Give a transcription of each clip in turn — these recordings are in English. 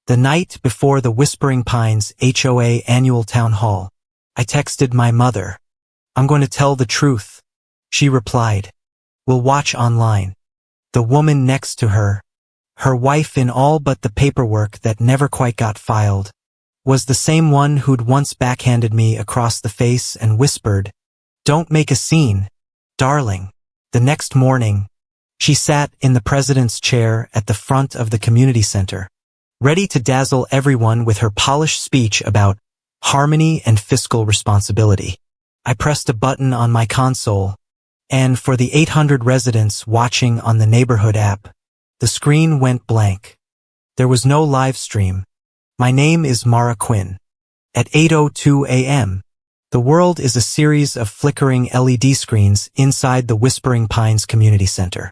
The night before the Whispering Pines HOA annual town hall, I texted my mother. "I'm going to tell the truth." She replied, "We'll watch online." The woman next to her, her wife in all but the paperwork that never quite got filed, was the same one who'd once backhanded me across the face and whispered, "Don't make a scene, darling." The next morning, she sat in the president's chair at the front of the community center, ready to dazzle everyone with her polished speech about harmony and fiscal responsibility. I pressed a button on my console, and for the 800 residents watching on the neighborhood app, the screen went blank. There was no live stream. My name is Mara Quinn. At 8:02 a.m., the world is a series of flickering LED screens inside the Whispering Pines Community Center.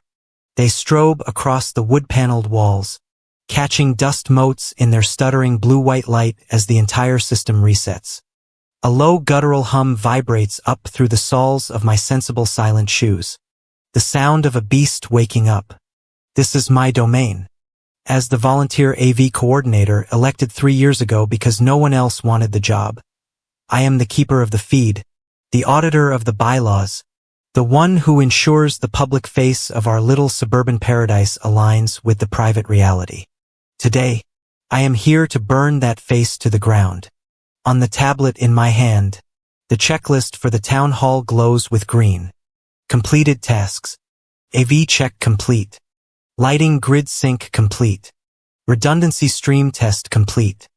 They strobe across the wood-paneled walls, catching dust motes in their stuttering blue-white light as the entire system resets. A low guttural hum vibrates up through the soles of my sensible silent shoes. The sound of a beast waking up. This is my domain. As the volunteer AV coordinator elected 3 years ago because no one else wanted the job, I am the keeper of the feed, the auditor of the bylaws, the one who ensures the public face of our little suburban paradise aligns with the private reality. Today, I am here to burn that face to the ground. On the tablet in my hand, the checklist for the town hall glows with green. Completed tasks. AV check complete. Lighting grid sync complete. Redundancy stream test complete.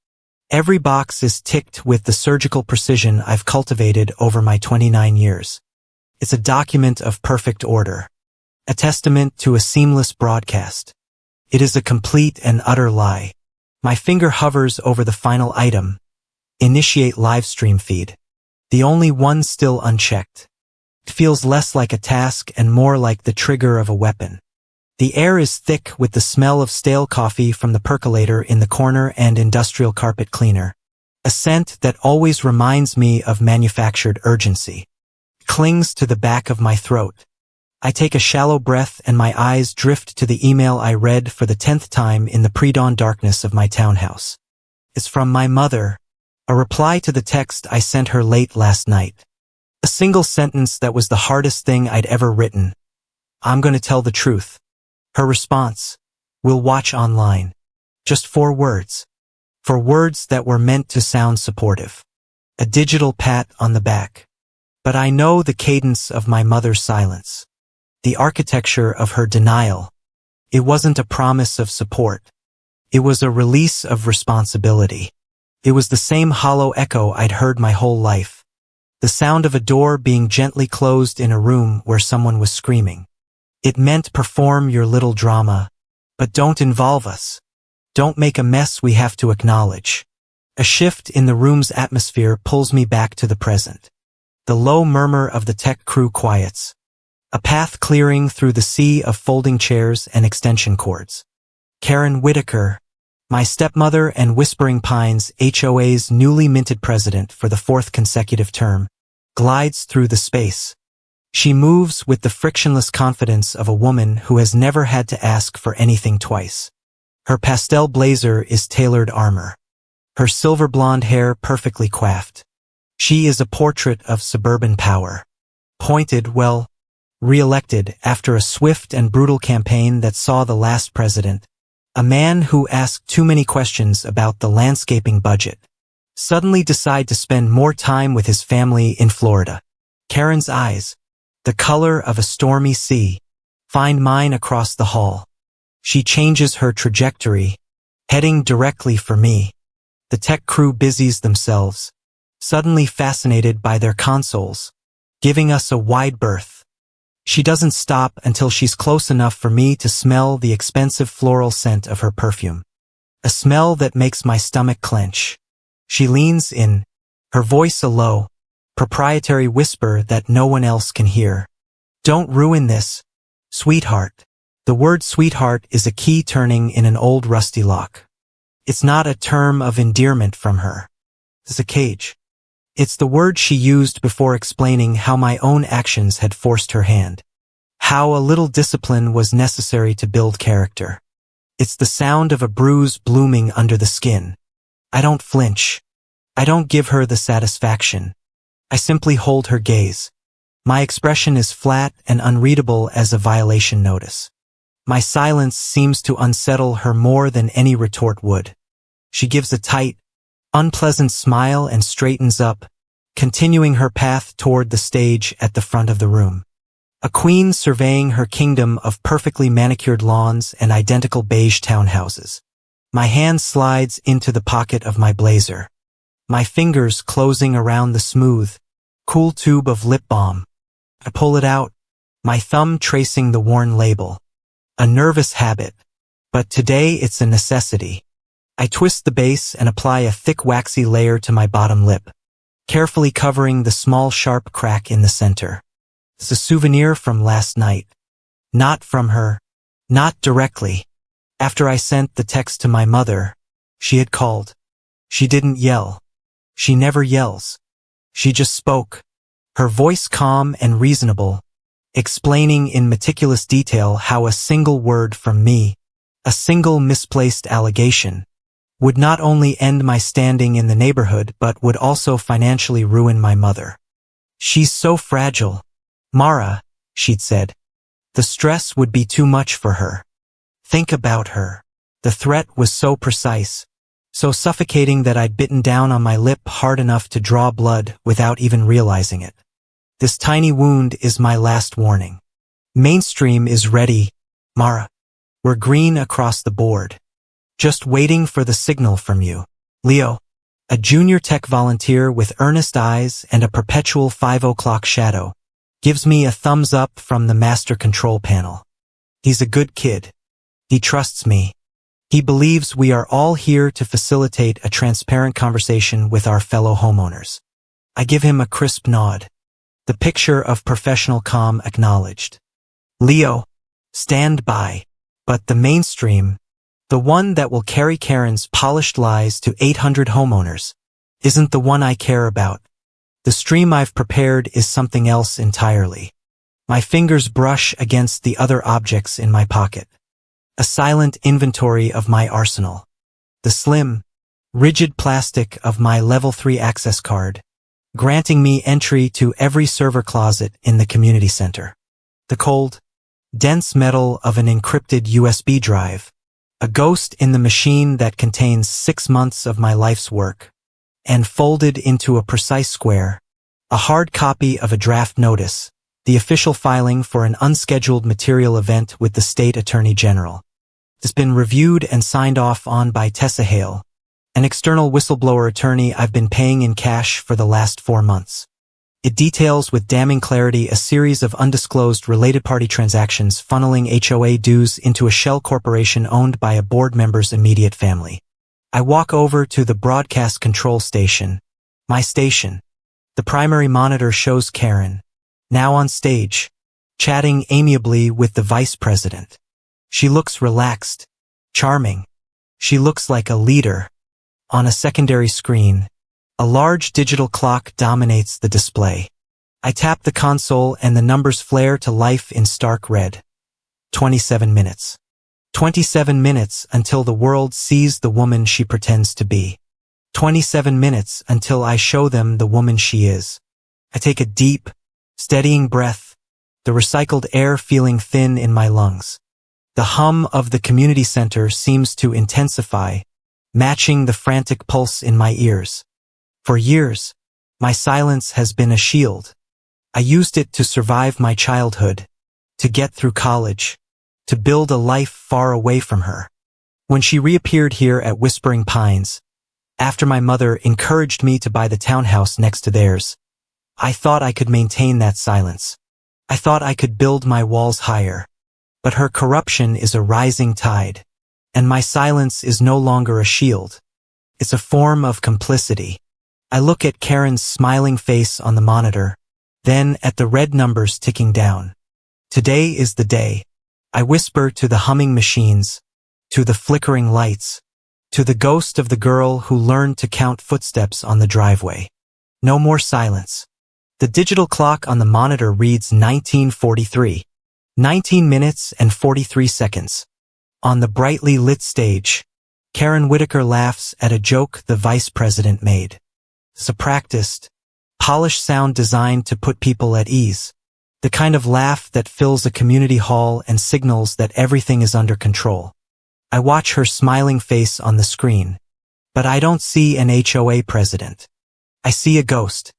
Every box is ticked with the surgical precision I've cultivated over my 29 years. It's a document of perfect order. A testament to a seamless broadcast. It is a complete and utter lie. My finger hovers over the final item. Initiate live stream feed. The only one still unchecked. It feels less like a task and more like the trigger of a weapon. The air is thick with the smell of stale coffee from the percolator in the corner and industrial carpet cleaner. A scent that always reminds me of manufactured urgency. It clings to the back of my throat. I take a shallow breath and my eyes drift to the email I read for the 10th time in the pre-dawn darkness of my townhouse. It's from my mother. A reply to the text I sent her late last night. A single sentence that was the hardest thing I'd ever written. "I'm going to tell the truth." Her response, "We'll watch online." Just 4 words. 4 words that were meant to sound supportive. A digital pat on the back. But I know the cadence of my mother's silence. The architecture of her denial. It wasn't a promise of support. It was a release of responsibility. It was the same hollow echo I'd heard my whole life. The sound of a door being gently closed in a room where someone was screaming. It meant perform your little drama, but don't involve us. Don't make a mess we have to acknowledge. A shift in the room's atmosphere pulls me back to the present. The low murmur of the tech crew quiets. A path clearing through the sea of folding chairs and extension cords. Karen Whitaker, my stepmother and Whispering Pines HOA's newly minted president for the 4th consecutive term, glides through the space. She moves with the frictionless confidence of a woman who has never had to ask for anything twice. Her pastel blazer is tailored armor. Her silver blonde hair perfectly coiffed. She is a portrait of suburban power. Pointed, well, re-elected after a swift and brutal campaign that saw the last president, a man who asked too many questions about the landscaping budget, suddenly decide to spend more time with his family in Florida. Karen's eyes, the color of a stormy sea, find mine across the hall. She changes her trajectory, heading directly for me. The tech crew busies themselves, suddenly fascinated by their consoles, giving us a wide berth. She doesn't stop until she's close enough for me to smell the expensive floral scent of her perfume. A smell that makes my stomach clench. She leans in, her voice a low, proprietary whisper that no one else can hear. "Don't ruin this, sweetheart." The word sweetheart is a key turning in an old rusty lock. It's not a term of endearment from her. It's a cage. It's the word she used before explaining how my own actions had forced her hand. How a little discipline was necessary to build character. It's the sound of a bruise blooming under the skin. I don't flinch. I don't give her the satisfaction. I simply hold her gaze. My expression is flat and unreadable as a violation notice. My silence seems to unsettle her more than any retort would. She gives a tight, unpleasant smile and straightens up, continuing her path toward the stage at the front of the room. A queen surveying her kingdom of perfectly manicured lawns and identical beige townhouses. My hand slides into the pocket of my blazer. My fingers closing around the smooth, cool tube of lip balm. I pull it out, my thumb tracing the worn label. A nervous habit, but today it's a necessity. I twist the base and apply a thick waxy layer to my bottom lip, carefully covering the small sharp crack in the center. It's a souvenir from last night. Not from her. Not directly. After I sent the text to my mother, she had called. She didn't yell. She never yells. She just spoke, her voice calm and reasonable, explaining in meticulous detail how a single word from me, a single misplaced allegation, would not only end my standing in the neighborhood but would also financially ruin my mother. She's so fragile. Mara, she'd said. The stress would be too much for her. Think about her. The threat was so precise, so suffocating that I'd bitten down on my lip hard enough to draw blood without even realizing it. This tiny wound is my last warning. Mainstream is ready, Mara. We're green across the board. Just waiting for the signal from you. Leo, a junior tech volunteer with earnest eyes and a perpetual 5 o'clock shadow, gives me a thumbs up from the master control panel. He's a good kid. He trusts me. He believes we are all here to facilitate a transparent conversation with our fellow homeowners. I give him a crisp nod. The picture of professional calm acknowledged. Leo, stand by. But the mainstream, the one that will carry Karen's polished lies to 800 homeowners, isn't the one I care about. The stream I've prepared is something else entirely. My fingers brush against the other objects in my pocket. A silent inventory of my arsenal. The slim, rigid plastic of my level 3 access card, granting me entry to every server closet in the community center. The cold, dense metal of an encrypted USB drive, a ghost in the machine that contains 6 months of my life's work, and folded into a precise square, a hard copy of a draft notice, the official filing for an unscheduled material event with the state attorney general. It's been reviewed and signed off on by Tessa Hale, an external whistleblower attorney I've been paying in cash for the last 4 months. It details with damning clarity a series of undisclosed related party transactions funneling HOA dues into a shell corporation owned by a board member's immediate family. I walk over to the broadcast control station. My station. The primary monitor shows Karen, now on stage, chatting amiably with the vice president. She looks relaxed, charming. She looks like a leader. On a secondary screen, a large digital clock dominates the display. I tap the console and the numbers flare to life in stark red. 27 minutes. 27 minutes until the world sees the woman she pretends to be. 27 minutes until I show them the woman she is. I take a deep, steadying breath, the recycled air feeling thin in my lungs. The hum of the community center seems to intensify, matching the frantic pulse in my ears. For years, my silence has been a shield. I used it to survive my childhood, to get through college, to build a life far away from her. When she reappeared here at Whispering Pines, after my mother encouraged me to buy the townhouse next to theirs, I thought I could maintain that silence. I thought I could build my walls higher. But her corruption is a rising tide, and my silence is no longer a shield. It's a form of complicity. I look at Karen's smiling face on the monitor, then at the red numbers ticking down. Today is the day. I whisper to the humming machines, to the flickering lights, to the ghost of the girl who learned to count footsteps on the driveway. No more silence. The digital clock on the monitor reads 19:43. 19 minutes and 43 seconds. On the brightly lit stage, Karen Whitaker laughs at a joke the vice president made. It's a practiced, polished sound designed to put people at ease. The kind of laugh that fills a community hall and signals that everything is under control. I watch her smiling face on the screen, but I don't see an HOA president. I see a ghost.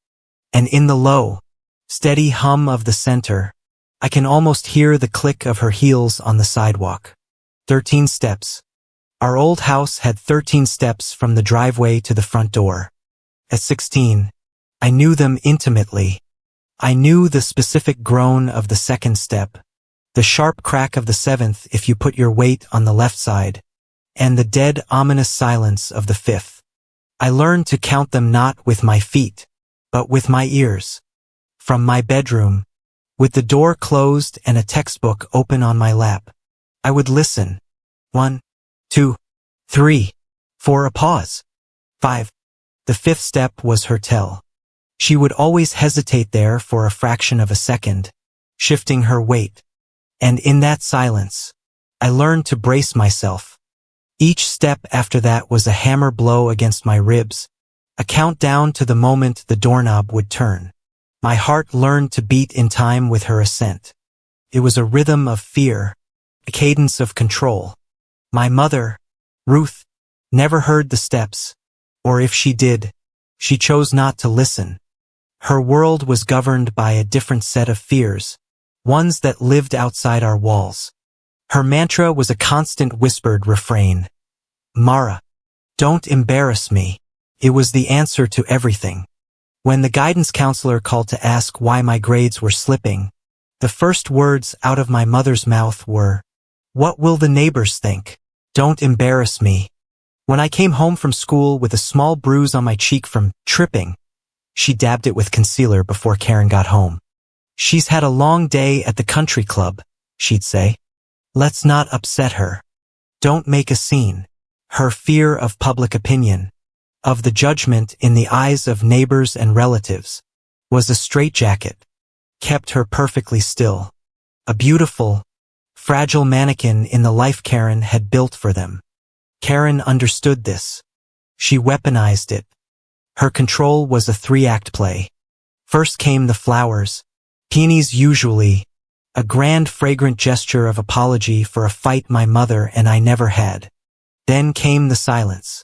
And in the low, steady hum of the center, I can almost hear the click of her heels on the sidewalk. 13 steps. Our old house had 13 steps from the driveway to the front door. At 16, I knew them intimately. I knew the specific groan of the second step, the sharp crack of the seventh if you put your weight on the left side, and the dead, ominous silence of the fifth. I learned to count them not with my feet, but with my ears. From my bedroom, with the door closed and a textbook open on my lap, I would listen. 1, 2, 3, 4, a pause. 5. The fifth step was her tell. She would always hesitate there for a fraction of a second, shifting her weight. And in that silence, I learned to brace myself. Each step after that was a hammer blow against my ribs, a countdown to the moment the doorknob would turn. My heart learned to beat in time with her ascent. It was a rhythm of fear, a cadence of control. My mother, Ruth, never heard the steps, or if she did, she chose not to listen. Her world was governed by a different set of fears, ones that lived outside our walls. Her mantra was a constant whispered refrain. Mara, don't embarrass me. It was the answer to everything. When the guidance counselor called to ask why my grades were slipping, the first words out of my mother's mouth were, "What will the neighbors think? Don't embarrass me." When I came home from school with a small bruise on my cheek from tripping, she dabbed it with concealer before Karen got home. "She's had a long day at the country club," she'd say. "Let's not upset her. Don't make a scene." Her fear of public opinion, of the judgment in the eyes of neighbors and relatives, was a straitjacket, kept her perfectly still. A beautiful, fragile mannequin in the life Karen had built for them. Karen understood this. She weaponized it. Her control was a 3-act play. First came the flowers, peonies usually, a grand fragrant gesture of apology for a fight my mother and I never had. Then came the silence.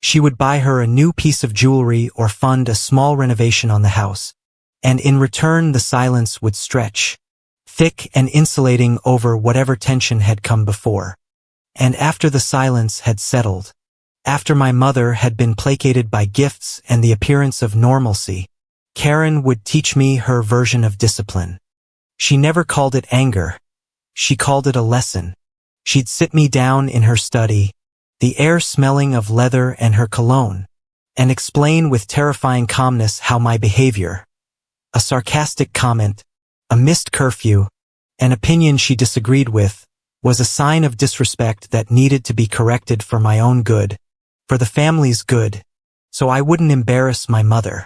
She would buy her a new piece of jewelry or fund a small renovation on the house, and in return the silence would stretch, thick and insulating over whatever tension had come before. And after the silence had settled, after my mother had been placated by gifts and the appearance of normalcy, Karen would teach me her version of discipline. She never called it anger. She called it a lesson. She'd sit me down in her study, the air smelling of leather and her cologne, and explain with terrifying calmness how my behavior, a sarcastic comment, a missed curfew, an opinion she disagreed with, was a sign of disrespect that needed to be corrected for my own good, for the family's good, so I wouldn't embarrass my mother.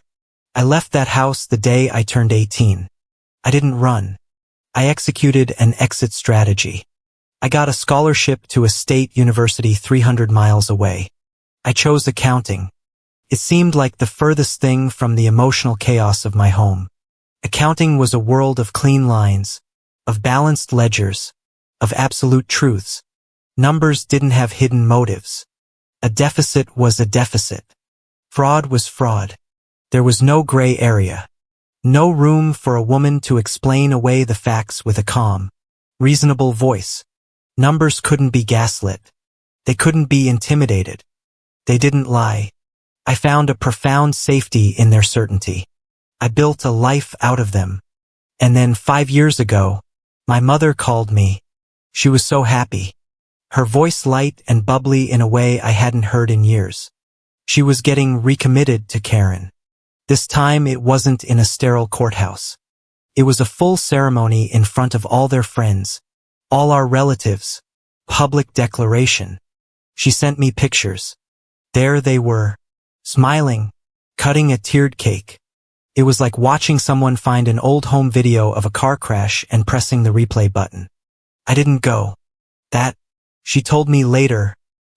I left that house the day I turned 18. I didn't run. I executed an exit strategy. I got a scholarship to a state university 300 miles away. I chose accounting. It seemed like the furthest thing from the emotional chaos of my home. Accounting was a world of clean lines, of balanced ledgers, of absolute truths. Numbers didn't have hidden motives. A deficit was a deficit. Fraud was fraud. There was no gray area. No room for a woman to explain away the facts with a calm, reasonable voice. Numbers couldn't be gaslit. They couldn't be intimidated. They didn't lie. I found a profound safety in their certainty. I built a life out of them. And then 5 years ago, my mother called me. She was so happy. Her voice light and bubbly in a way I hadn't heard in years. She was getting recommitted to Karen. This time it wasn't in a sterile courthouse. It was a full ceremony in front of all their friends, all our relatives, public declaration. She sent me pictures. There they were, smiling, cutting a tiered cake. It was like watching someone find an old home video of a car crash and pressing the replay button. I didn't go. That she told me later,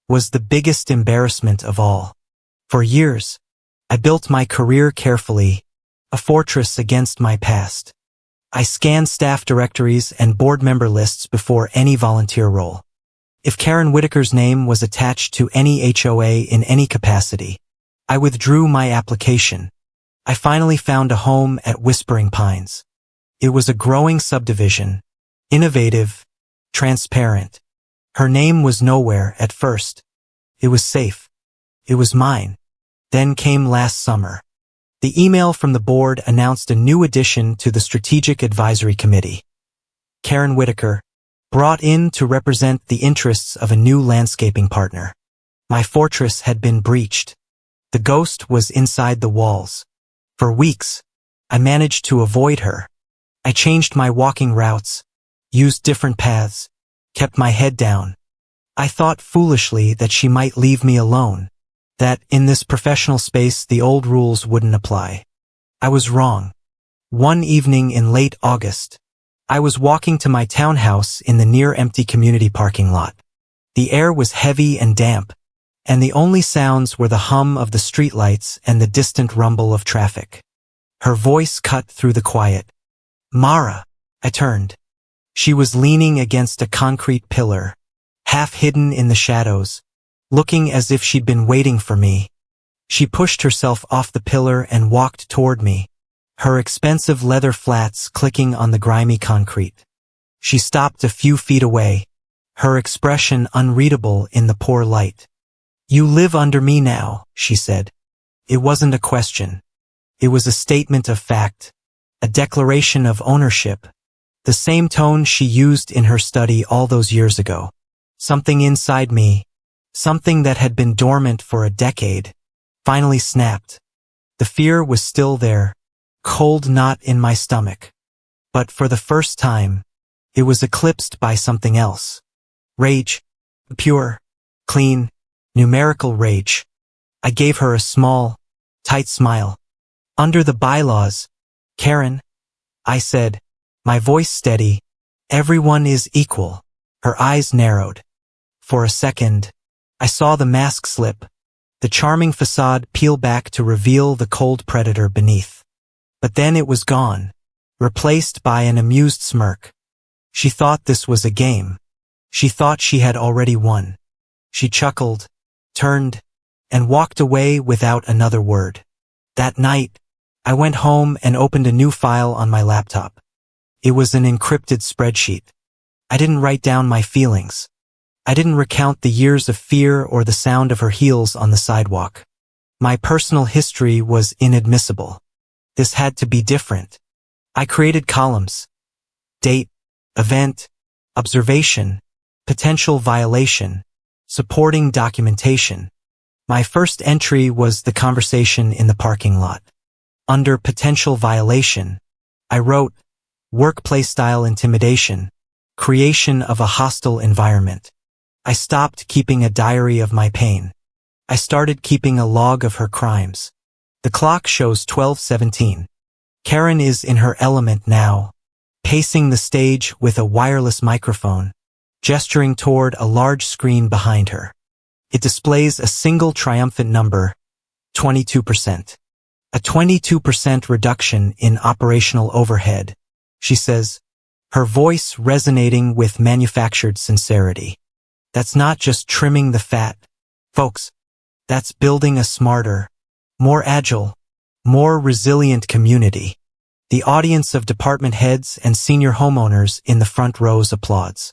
was the biggest embarrassment of all. For years, I built my career carefully, a fortress against my past. I scanned staff directories and board member lists before any volunteer role. If Karen Whitaker's name was attached to any HOA in any capacity, I withdrew my application. I finally found a home at Whispering Pines. It was a growing subdivision, innovative, transparent. Her name was nowhere at first. It was safe. It was mine. Then came last summer. The email from the board announced a new addition to the Strategic Advisory Committee. Karen Whitaker, brought in to represent the interests of a new landscaping partner. My fortress had been breached. The ghost was inside the walls. For weeks, I managed to avoid her. I changed my walking routes, used different paths, kept my head down. I thought foolishly that she might leave me alone, that in this professional space the old rules wouldn't apply. I was wrong. One evening in late August, I was walking to my townhouse in the near-empty community parking lot. The air was heavy and damp, and the only sounds were the hum of the streetlights and the distant rumble of traffic. Her voice cut through the quiet. "Mara," I turned. She was leaning against a concrete pillar, half hidden in the shadows, looking as if she'd been waiting for me. She pushed herself off the pillar and walked toward me, her expensive leather flats clicking on the grimy concrete. She stopped a few feet away, her expression unreadable in the poor light. "You live under me now," she said. It wasn't a question. It was a statement of fact, a declaration of ownership, the same tone she used in her study all those years ago. Something inside me, something that had been dormant for a decade, finally snapped. The fear was still there, cold knot in my stomach. But for the first time, it was eclipsed by something else. Rage. Pure, clean, numerical rage. I gave her a small, tight smile. "Under the bylaws, Karen," I said, my voice steady, "everyone is equal." Her eyes narrowed. For a second, I saw the mask slip, the charming facade peel back to reveal the cold predator beneath. But then it was gone, replaced by an amused smirk. She thought this was a game. She thought she had already won. She chuckled, turned, and walked away without another word. That night, I went home and opened a new file on my laptop. It was an encrypted spreadsheet. I didn't write down my feelings. I didn't recount the years of fear or the sound of her heels on the sidewalk. My personal history was inadmissible. This had to be different. I created columns. Date, event, observation, potential violation, supporting documentation. My first entry was the conversation in the parking lot. Under potential violation, I wrote, workplace-style intimidation, creation of a hostile environment. I stopped keeping a diary of my pain. I started keeping a log of her crimes. The clock shows 12:17. Karen is in her element now, pacing the stage with a wireless microphone, gesturing toward a large screen behind her. It displays a single triumphant number, 22%. A 22% reduction in operational overhead, she says, her voice resonating with manufactured sincerity. That's not just trimming the fat, folks. That's building a smarter, more agile, more resilient community. The audience of department heads and senior homeowners in the front rows applauds.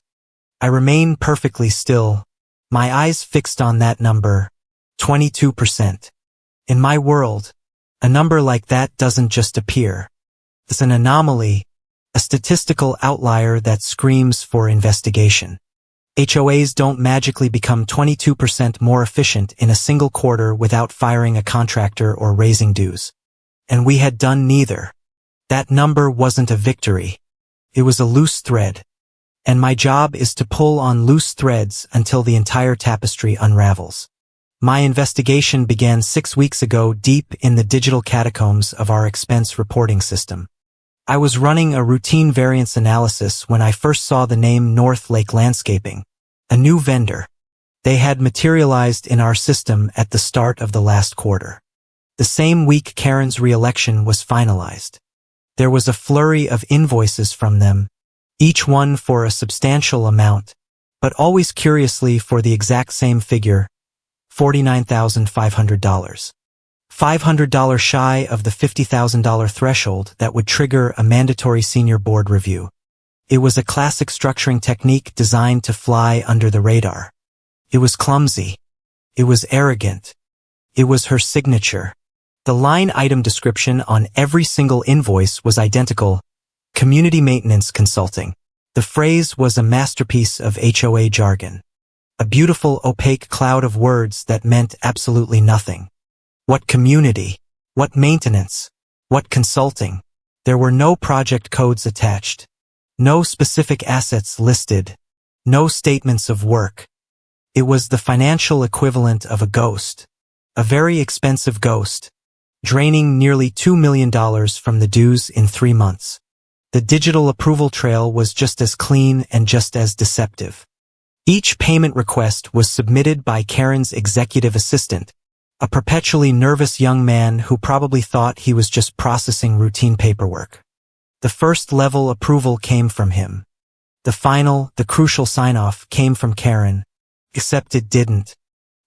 I remain perfectly still, my eyes fixed on that number, 22%. In my world, a number like that doesn't just appear. It's an anomaly, a statistical outlier that screams for investigation. HOAs don't magically become 22% more efficient in a single quarter without firing a contractor or raising dues. And we had done neither. That number wasn't a victory. It was a loose thread. And my job is to pull on loose threads until the entire tapestry unravels. My investigation began 6 weeks ago deep in the digital catacombs of our expense reporting system. I was running a routine variance analysis when I first saw the name North Lake Landscaping, A new vendor. They had materialized in our system at the start of the last quarter. The same week Karen's re-election was finalized. There was a flurry of invoices from them, each one for a substantial amount, but always curiously for the exact same figure, $49,500. $500 shy of the $50,000 threshold that would trigger a mandatory senior board review. It was a classic structuring technique designed to fly under the radar. It was clumsy. It was arrogant. It was her signature. The line item description on every single invoice was identical: community maintenance consulting. The phrase was a masterpiece of HOA jargon. A beautiful opaque cloud of words that meant absolutely nothing. What community? What maintenance? What consulting? There were no project codes attached. No specific assets listed. No statements of work. It was the financial equivalent of a ghost. A very expensive ghost, draining nearly $2 million from the dues in 3 months. The digital approval trail was just as clean and just as deceptive. Each payment request was submitted by Karen's executive assistant, a perpetually nervous young man who probably thought he was just processing routine paperwork. The first level approval came from him. The final, the crucial sign-off came from Karen, except it didn't.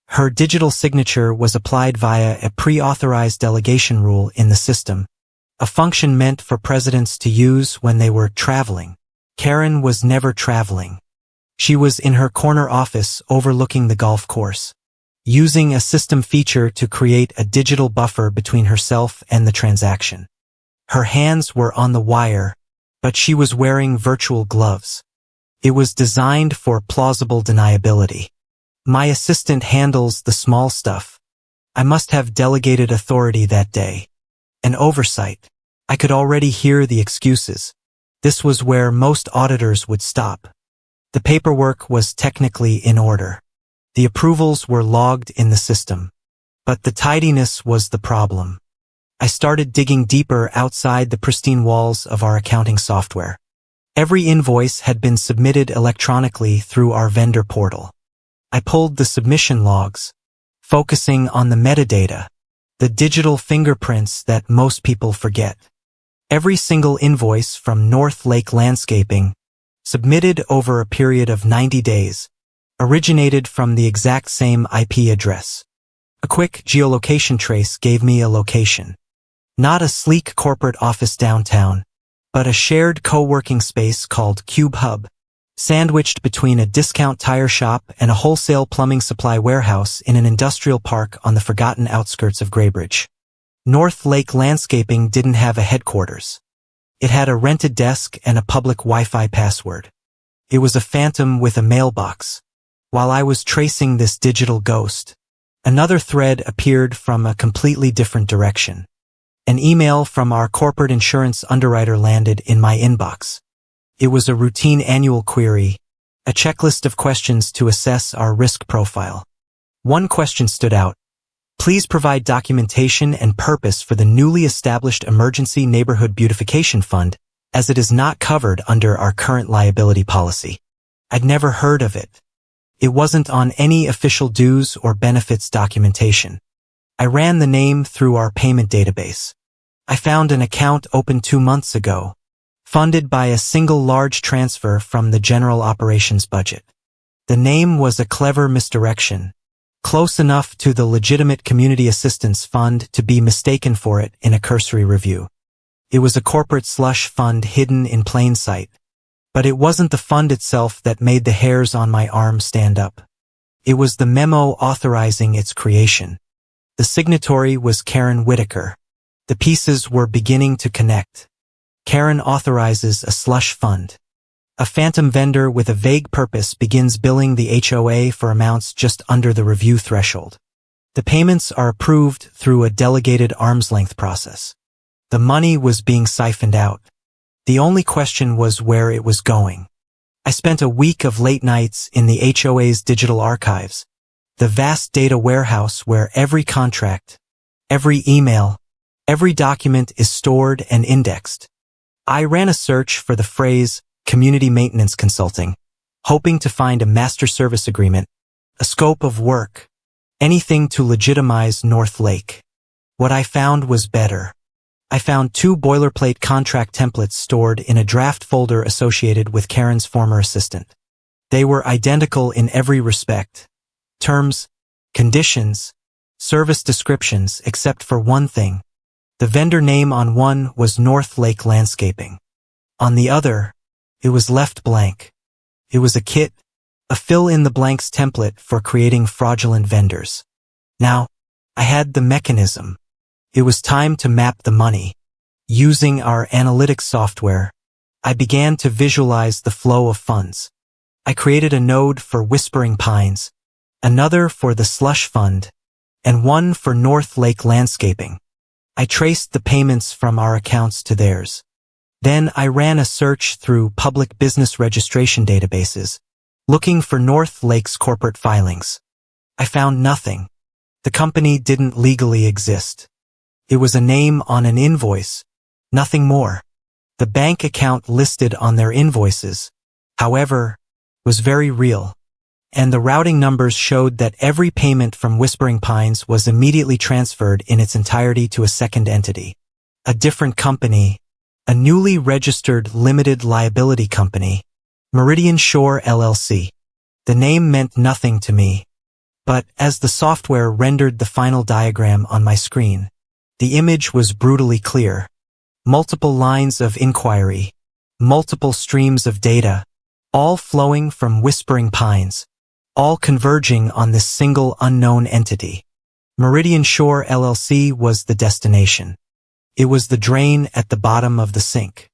Her digital signature was applied via a pre-authorized delegation rule in the system, a function meant for presidents to use when they were traveling. Karen was never traveling. She was in her corner office overlooking the golf course, using a system feature to create a digital buffer between herself and the transaction. Her hands were on the wire, but she was wearing virtual gloves. It was designed for plausible deniability. My assistant handles the small stuff. I must have delegated authority that day. An oversight. I could already hear the excuses. This was where most auditors would stop. The paperwork was technically in order. The approvals were logged in the system. But the tidiness was the problem. I started digging deeper outside the pristine walls of our accounting software. Every invoice had been submitted electronically through our vendor portal. I pulled the submission logs, focusing on the metadata, the digital fingerprints that most people forget. Every single invoice from North Lake Landscaping, submitted over a period of 90 days, originated from the exact same IP address. A quick geolocation trace gave me a location. Not a sleek corporate office downtown, but a shared co-working space called Cube Hub, sandwiched between a discount tire shop and a wholesale plumbing supply warehouse in an industrial park on the forgotten outskirts of Graybridge. North Lake Landscaping didn't have a headquarters. It had a rented desk and a public Wi-Fi password. It was a phantom with a mailbox. While I was tracing this digital ghost, another thread appeared from a completely different direction. An email from our corporate insurance underwriter landed in my inbox. It was a routine annual query, a checklist of questions to assess our risk profile. One question stood out. Please provide documentation and purpose for the newly established Emergency Neighborhood Beautification Fund, as it is not covered under our current liability policy. I'd never heard of it. It wasn't on any official dues or benefits documentation. I ran the name through our payment database. I found an account opened 2 months ago, funded by a single large transfer from the general operations budget. The name was a clever misdirection, close enough to the legitimate community assistance fund to be mistaken for it in a cursory review. It was a corporate slush fund hidden in plain sight. But it wasn't the fund itself that made the hairs on my arm stand up. It was the memo authorizing its creation. The signatory was Karen Whitaker. The pieces were beginning to connect. Karen authorizes a slush fund. A phantom vendor with a vague purpose begins billing the HOA for amounts just under the review threshold. The payments are approved through a delegated arm's-length process. The money was being siphoned out. The only question was where it was going. I spent a week of late nights in the HOA's digital archives, the vast data warehouse where every contract, every email, every document is stored and indexed. I ran a search for the phrase community maintenance consulting, hoping to find a master service agreement, a scope of work, anything to legitimize North Lake. What I found was better. I found 2 boilerplate contract templates stored in a draft folder associated with Karen's former assistant. They were identical in every respect. Terms, conditions, service descriptions, except for one thing. The vendor name on one was North Lake Landscaping. On the other, it was left blank. It was a kit, a fill-in-the-blanks template for creating fraudulent vendors. Now, I had the mechanism. It was time to map the money. Using our analytics software, I began to visualize the flow of funds. I created a node for Whispering Pines, another for the Slush Fund, and one for North Lake Landscaping. I traced the payments from our accounts to theirs. Then I ran a search through public business registration databases, looking for North Lake's corporate filings. I found nothing. The company didn't legally exist. It was a name on an invoice, nothing more. The bank account listed on their invoices, however, was very real, and the routing numbers showed that every payment from Whispering Pines was immediately transferred in its entirety to a second entity. A different company, a newly registered limited liability company, Meridian Shore LLC. The name meant nothing to me, but as the software rendered the final diagram on my screen, the image was brutally clear. Multiple lines of inquiry, multiple streams of data, all flowing from Whispering Pines, all converging on this single unknown entity. Meridian Shore LLC was the destination. It was the drain at the bottom of the sink.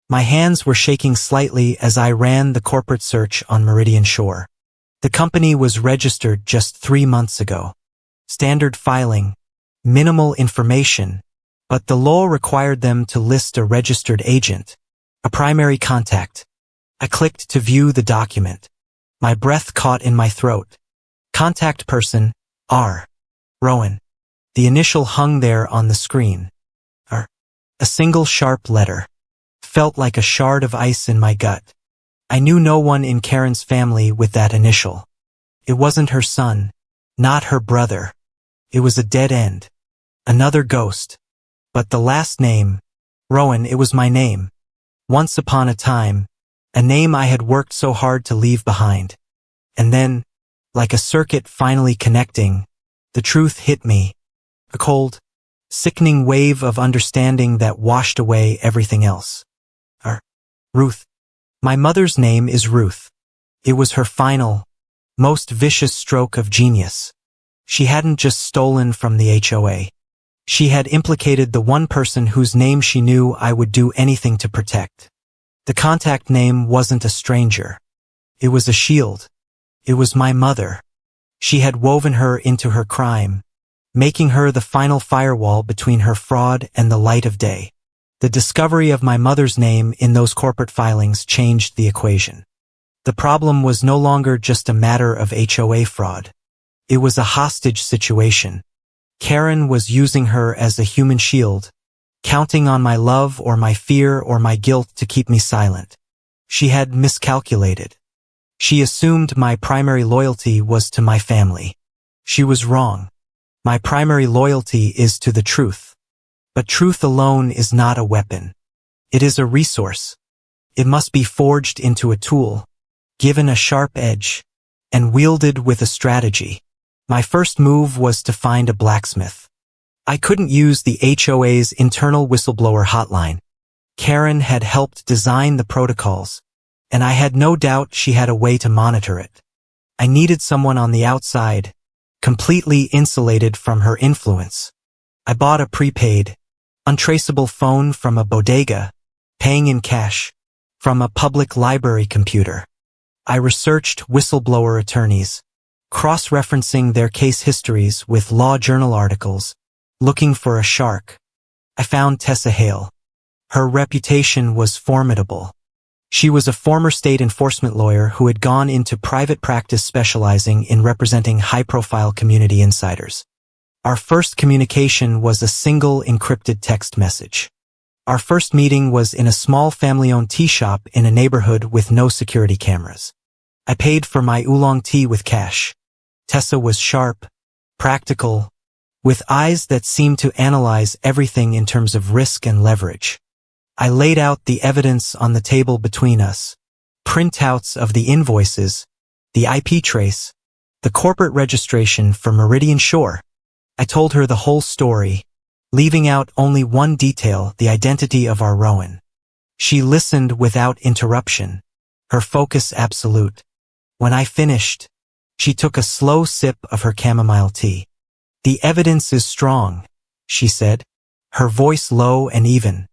My hands were shaking slightly as I ran the corporate search on Meridian Shore. The company was registered just 3 months ago. Standard filing, minimal information, but the law required them to list a registered agent, a primary contact. I clicked to view the document. My breath caught in my throat. Contact person, R. Rowan. The initial hung there on the screen. R. A single sharp letter. Felt like a shard of ice in my gut. I knew no one in Karen's family with that initial. It wasn't her son, not her brother. It was a dead end. Another ghost. But the last name, Rowan, it was my name. Once upon a time, a name I had worked so hard to leave behind. And then, like a circuit finally connecting, the truth hit me. A cold, sickening wave of understanding that washed away everything else. Ruth. My mother's name is Ruth. It was her final, most vicious stroke of genius. She hadn't just stolen from the HOA. She had implicated the one person whose name she knew I would do anything to protect. The contact name wasn't a stranger. It was a shield. It was my mother. She had woven her into her crime, making her the final firewall between her fraud and the light of day. The discovery of my mother's name in those corporate filings changed the equation. The problem was no longer just a matter of HOA fraud. It was a hostage situation. Karen was using her as a human shield, counting on my love or my fear or my guilt to keep me silent. She had miscalculated. She assumed my primary loyalty was to my family. She was wrong. My primary loyalty is to the truth. But truth alone is not a weapon. It is a resource. It must be forged into a tool, given a sharp edge, and wielded with a strategy. My first move was to find a blacksmith. I couldn't use the HOA's internal whistleblower hotline. Karen had helped design the protocols, and I had no doubt she had a way to monitor it. I needed someone on the outside, completely insulated from her influence. I bought a prepaid, untraceable phone from a bodega, paying in cash, from a public library computer. I researched whistleblower attorneys, cross-referencing their case histories with law journal articles, looking for a shark. I found Tessa Hale. Her reputation was formidable. She was a former state enforcement lawyer who had gone into private practice specializing in representing high-profile community insiders. Our first communication was a single encrypted text message. Our first meeting was in a small family-owned tea shop in a neighborhood with no security cameras. I paid for my oolong tea with cash. Tessa was sharp, practical, with eyes that seemed to analyze everything in terms of risk and leverage. I laid out the evidence on the table between us. Printouts of the invoices, the IP trace, the corporate registration for Meridian Shore. I told her the whole story, leaving out only one detail, the identity of our Rowan. She listened without interruption, her focus absolute. When I finished, she took a slow sip of her chamomile tea. "The evidence is strong," she said, her voice low and even.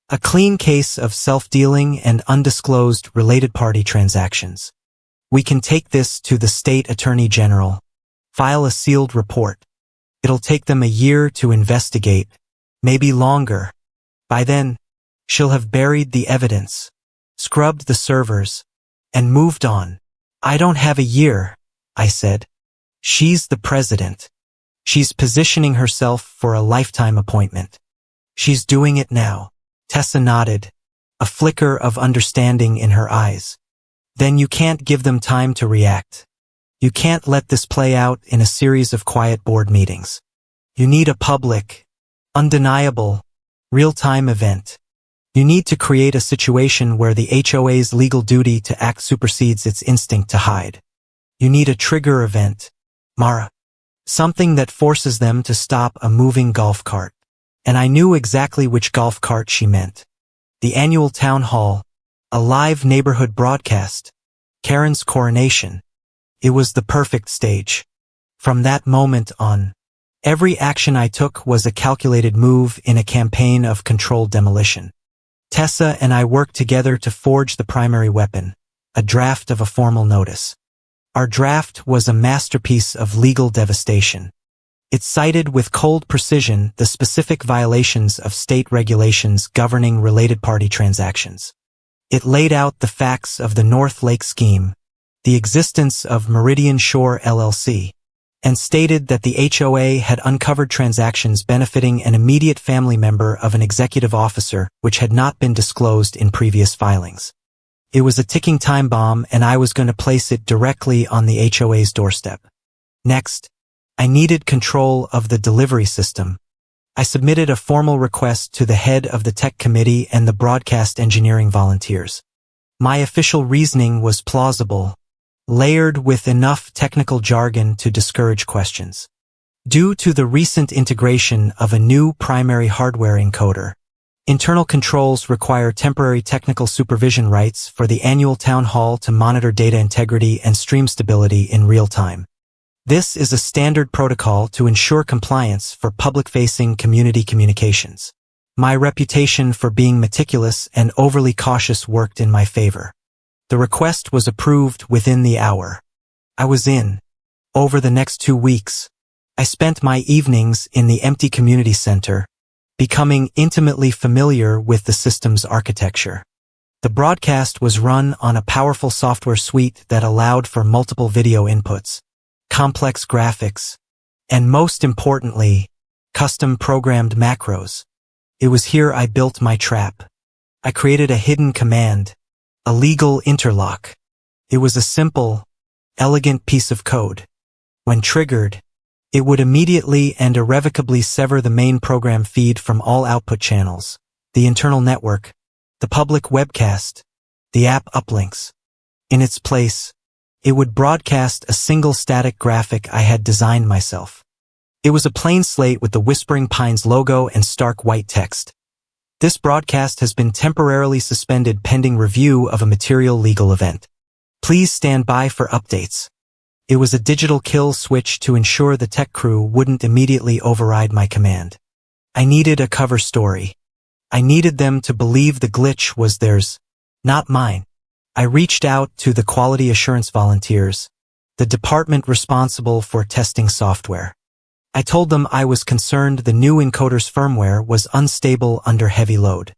"A clean case of self-dealing and undisclosed related party transactions. We can take this to the state attorney general, file a sealed report. It'll take them a year to investigate, maybe longer. By then, she'll have buried the evidence, scrubbed the servers, and moved on." "I don't have a year," I said. "She's the president. She's positioning herself for a lifetime appointment. She's doing it now." Tessa nodded, a flicker of understanding in her eyes. "Then you can't give them time to react. You can't let this play out in a series of quiet board meetings. You need a public, undeniable, real-time event. You need to create a situation where the HOA's legal duty to act supersedes its instinct to hide. You need a trigger event, Mara. Something that forces them to stop a moving golf cart." And I knew exactly which golf cart she meant. The annual town hall, a live neighborhood broadcast, Karen's coronation. It was the perfect stage. From that moment on, every action I took was a calculated move in a campaign of controlled demolition. Tessa and I worked together to forge the primary weapon, a draft of a formal notice. Our draft was a masterpiece of legal devastation. It cited with cold precision the specific violations of state regulations governing related party transactions. It laid out the facts of the North Lake scheme, the existence of Meridian Shore LLC, and stated that the HOA had uncovered transactions benefiting an immediate family member of an executive officer which had not been disclosed in previous filings. It was a ticking time bomb, and I was going to place it directly on the HOA's doorstep. Next, I needed control of the delivery system. I submitted a formal request to the head of the tech committee and the broadcast engineering volunteers. My official reasoning was plausible, layered with enough technical jargon to discourage questions. Due to the recent integration of a new primary hardware encoder, internal controls require temporary technical supervision rights for the annual town hall to monitor data integrity and stream stability in real time. This is a standard protocol to ensure compliance for public-facing community communications. My reputation for being meticulous and overly cautious worked in my favor. The request was approved within the hour. I was in. Over the next 2 weeks, I spent my evenings in the empty community center, becoming intimately familiar with the system's architecture. The broadcast was run on a powerful software suite that allowed for multiple video inputs, complex graphics, and most importantly, custom-programmed macros. It was here I built my trap. I created a hidden command, a legal interlock. It was a simple, elegant piece of code. When triggered, it would immediately and irrevocably sever the main program feed from all output channels, the internal network, the public webcast, the app uplinks. In its place, it would broadcast a single static graphic I had designed myself. It was a plain slate with the Whispering Pines logo and stark white text. This broadcast has been temporarily suspended pending review of a material legal event. Please stand by for updates. It was a digital kill switch to ensure the tech crew wouldn't immediately override my command. I needed a cover story. I needed them to believe the glitch was theirs, not mine. I reached out to the quality assurance volunteers, the department responsible for testing software. I told them I was concerned the new encoder's firmware was unstable under heavy load.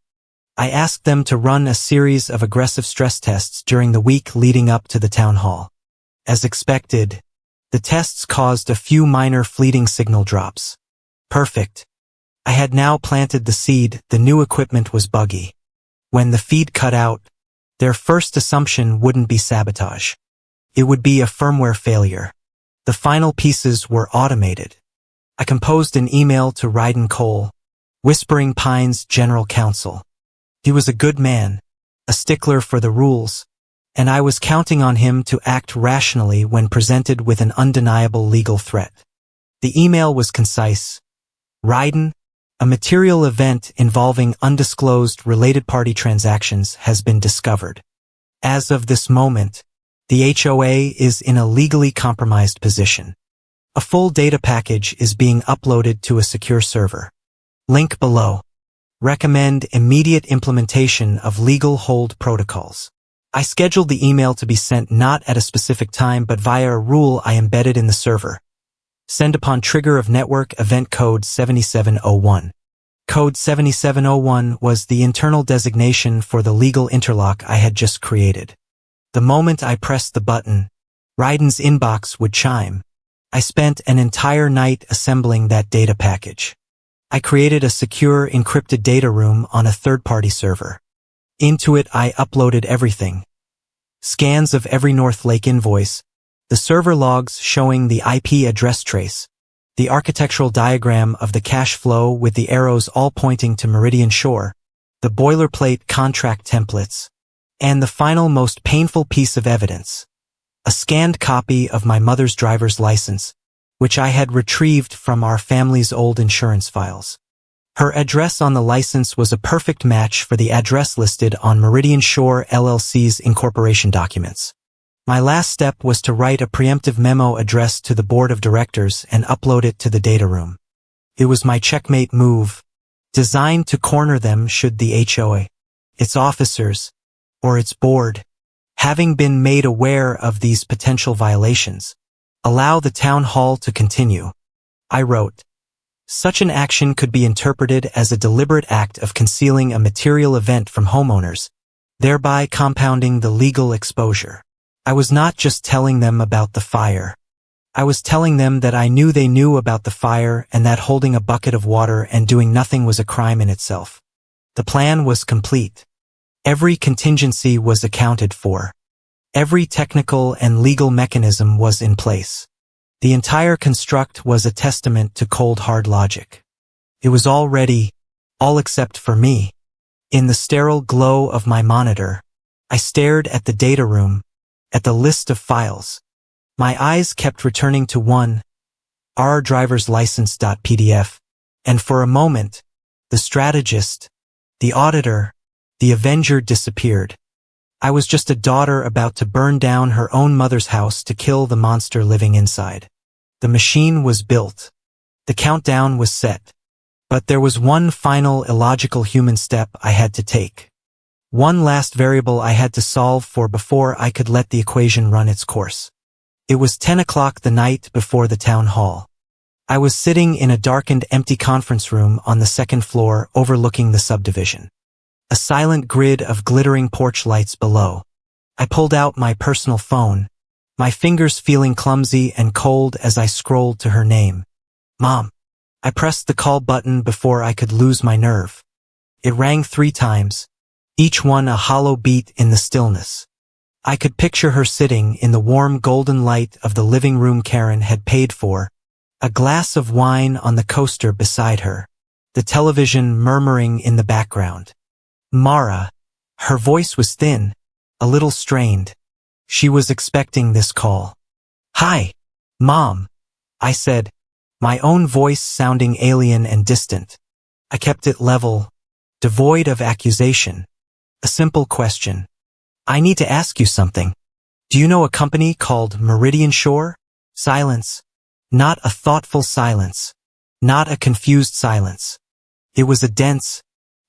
I asked them to run a series of aggressive stress tests during the week leading up to the town hall. As expected, the tests caused a few minor fleeting signal drops. Perfect. I had now planted the seed. The new equipment was buggy. When the feed cut out, their first assumption wouldn't be sabotage. It would be a firmware failure. The final pieces were automated. I composed an email to Ryden Cole, Whispering Pines General Counsel. He was a good man, a stickler for the rules, and I was counting on him to act rationally when presented with an undeniable legal threat. The email was concise. Ryden, a material event involving undisclosed related party transactions has been discovered. As of this moment, the HOA is in a legally compromised position. A full data package is being uploaded to a secure server. Link below. Recommend immediate implementation of legal hold protocols. I scheduled the email to be sent not at a specific time but via a rule I embedded in the server. Send upon trigger of network event code 7701. Code 7701 was the internal designation for the legal interlock I had just created. The moment I pressed the button, Ryden's inbox would chime. I spent an entire night assembling that data package. I created a secure encrypted data room on a third-party server. Into it I uploaded everything. Scans of every North Lake invoice, the server logs showing the IP address trace, the architectural diagram of the cash flow with the arrows all pointing to Meridian Shore, the boilerplate contract templates, and the final most painful piece of evidence, a scanned copy of my mother's driver's license, which I had retrieved from our family's old insurance files. Her address on the license was a perfect match for the address listed on Meridian Shore LLC's incorporation documents. My last step was to write a preemptive memo addressed to the board of directors and upload it to the data room. It was my checkmate move, designed to corner them should the HOA, its officers, or its board, having been made aware of these potential violations, allow the town hall to continue. I wrote, such an action could be interpreted as a deliberate act of concealing a material event from homeowners, thereby compounding the legal exposure. I was not just telling them about the fire. I was telling them that I knew they knew about the fire and that holding a bucket of water and doing nothing was a crime in itself. The plan was complete. Every contingency was accounted for. Every technical and legal mechanism was in place. The entire construct was a testament to cold hard logic. It was all ready, all except for me. In the sterile glow of my monitor, I stared at the data room, at the list of files. My eyes kept returning to one, our driver's license.pdf, and for a moment, the strategist, the auditor, the avenger disappeared. I was just a daughter about to burn down her own mother's house to kill the monster living inside. The machine was built. The countdown was set. But there was one final illogical human step I had to take. One last variable I had to solve for before I could let the equation run its course. It was 10 o'clock the night before the town hall. I was sitting in a darkened, empty conference room on the second floor overlooking the subdivision. A silent grid of glittering porch lights below. I pulled out my personal phone, my fingers feeling clumsy and cold as I scrolled to her name. Mom. I pressed the call button before I could lose my nerve. It rang 3 times, each one a hollow beat in the stillness. I could picture her sitting in the warm golden light of the living room Karen had paid for, a glass of wine on the coaster beside her, the television murmuring in the background. Mara. Her voice was thin, a little strained. She was expecting this call. Hi, Mom, I said, my own voice sounding alien and distant. I kept it level, devoid of accusation. A simple question. I need to ask you something. Do you know a company called Meridian Shore? Silence. Not a thoughtful silence. Not a confused silence. It was a dense,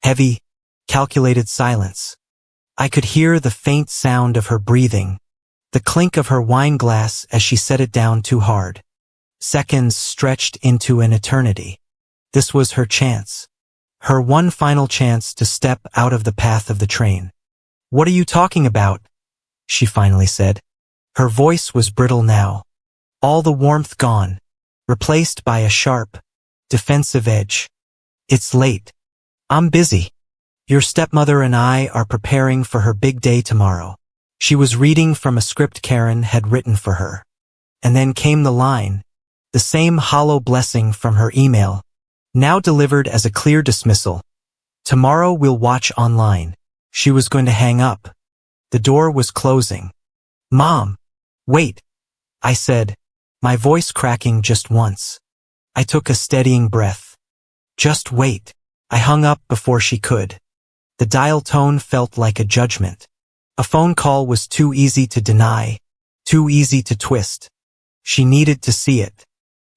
heavy, calculated silence. I could hear the faint sound of her breathing, the clink of her wine glass as she set it down too hard. Seconds stretched into an eternity. This was her chance. Her one final chance to step out of the path of the train. What are you talking about? She finally said. Her voice was brittle now. All the warmth gone, replaced by a sharp, defensive edge. It's late. I'm busy. Your stepmother and I are preparing for her big day tomorrow. She was reading from a script Karen had written for her. And then came the line, the same hollow blessing from her email, now delivered as a clear dismissal. Tomorrow we'll watch online. She was going to hang up. The door was closing. Mom! Wait! I said, my voice cracking just once. I took a steadying breath. Just wait. I hung up before she could. The dial tone felt like a judgment. A phone call was too easy to deny, too easy to twist. She needed to see it.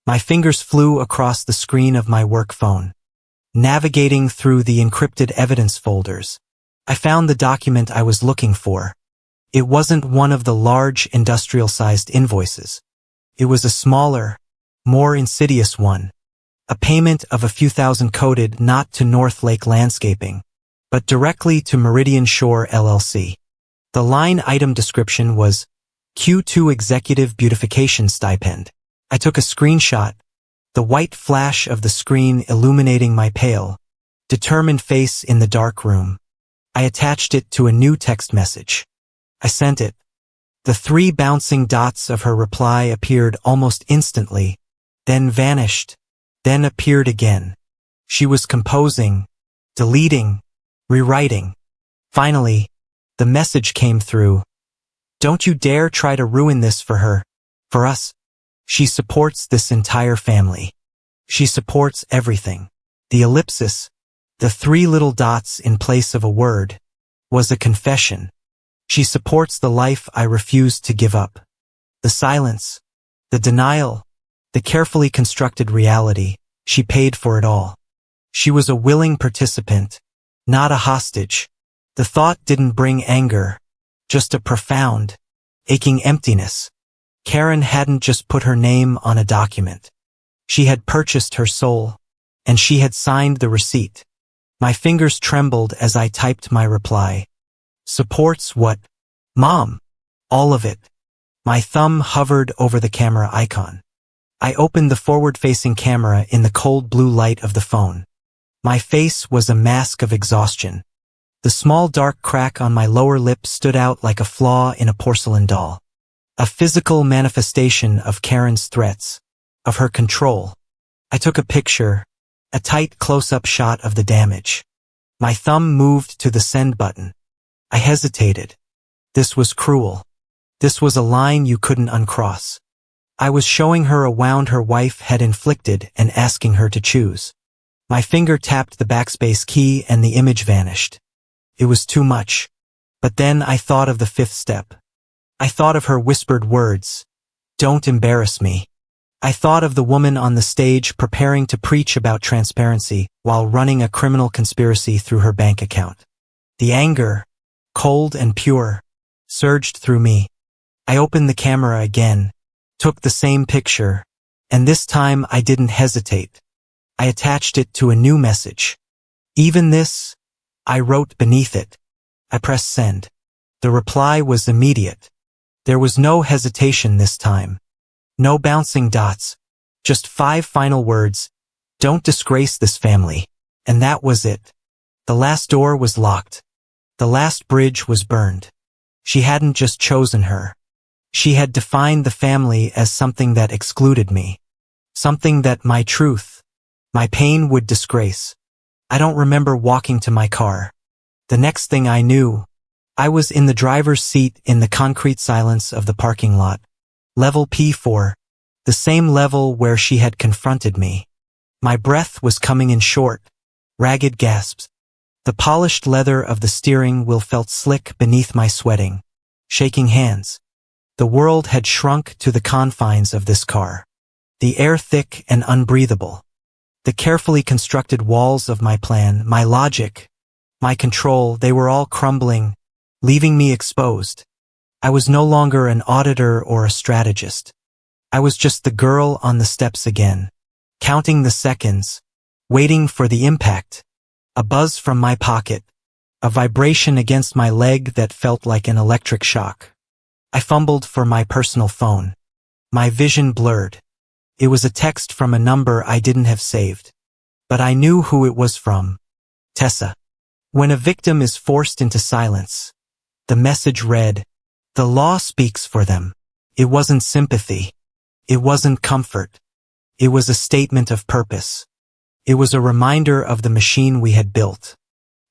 My fingers flew across the screen of my work phone. Navigating through the encrypted evidence folders, I found the document I was looking for. It wasn't one of the large industrial-sized invoices. It was a smaller, more insidious one. A payment of a few thousand coded not to North Lake Landscaping, but directly to Meridian Shore LLC. The line item description was Q2 Executive Beautification Stipend. I took a screenshot, the white flash of the screen illuminating my pale, determined face in the dark room. I attached it to a new text message. I sent it. The 3 bouncing dots of her reply appeared almost instantly, then vanished, then appeared again. She was composing, deleting, rewriting. Finally, the message came through. Don't you dare try to ruin this for her, for us. She supports this entire family. She supports everything. The ellipsis, the 3 little dots in place of a word, was a confession. She supports the life I refused to give up. The silence, the denial, the carefully constructed reality, she paid for it all. She was a willing participant, not a hostage. The thought didn't bring anger, just a profound, aching emptiness. Karen hadn't just put her name on a document. She had purchased her soul, and she had signed the receipt. My fingers trembled as I typed my reply. Supports what? Mom. All of it. My thumb hovered over the camera icon. I opened the forward-facing camera in the cold blue light of the phone. My face was a mask of exhaustion. The small dark crack on my lower lip stood out like a flaw in a porcelain doll. A physical manifestation of Karen's threats, of her control. I took a picture, a tight close-up shot of the damage. My thumb moved to the send button. I hesitated. This was cruel. This was a line you couldn't uncross. I was showing her a wound her wife had inflicted and asking her to choose. My finger tapped the backspace key and the image vanished. It was too much. But then I thought of the 5th step. I thought of her whispered words. Don't embarrass me. I thought of the woman on the stage preparing to preach about transparency while running a criminal conspiracy through her bank account. The anger, cold and pure, surged through me. I opened the camera again, took the same picture, and this time I didn't hesitate. I attached it to a new message. Even this, I wrote beneath it. I pressed send. The reply was immediate. There was no hesitation this time. No bouncing dots. Just 5 final words. Don't disgrace this family. And that was it. The last door was locked. The last bridge was burned. She hadn't just chosen her. She had defined the family as something that excluded me. Something that my truth, my pain would disgrace. I don't remember walking to my car. The next thing I knew, I was in the driver's seat in the concrete silence of the parking lot. Level P4, the same level where she had confronted me. My breath was coming in short, ragged gasps. The polished leather of the steering wheel felt slick beneath my sweating, shaking hands. The world had shrunk to the confines of this car. The air thick and unbreathable. The carefully constructed walls of my plan, my logic, my control, they were all crumbling, leaving me exposed. I was no longer an auditor or a strategist. I was just the girl on the steps again, counting the seconds, waiting for the impact. A buzz from my pocket, a vibration against my leg that felt like an electric shock. I fumbled for my personal phone. My vision blurred. It was a text from a number I didn't have saved. But I knew who it was from. Tessa. When a victim is forced into silence, the message read, The law speaks for them. It wasn't sympathy. It wasn't comfort. It was a statement of purpose. It was a reminder of the machine we had built.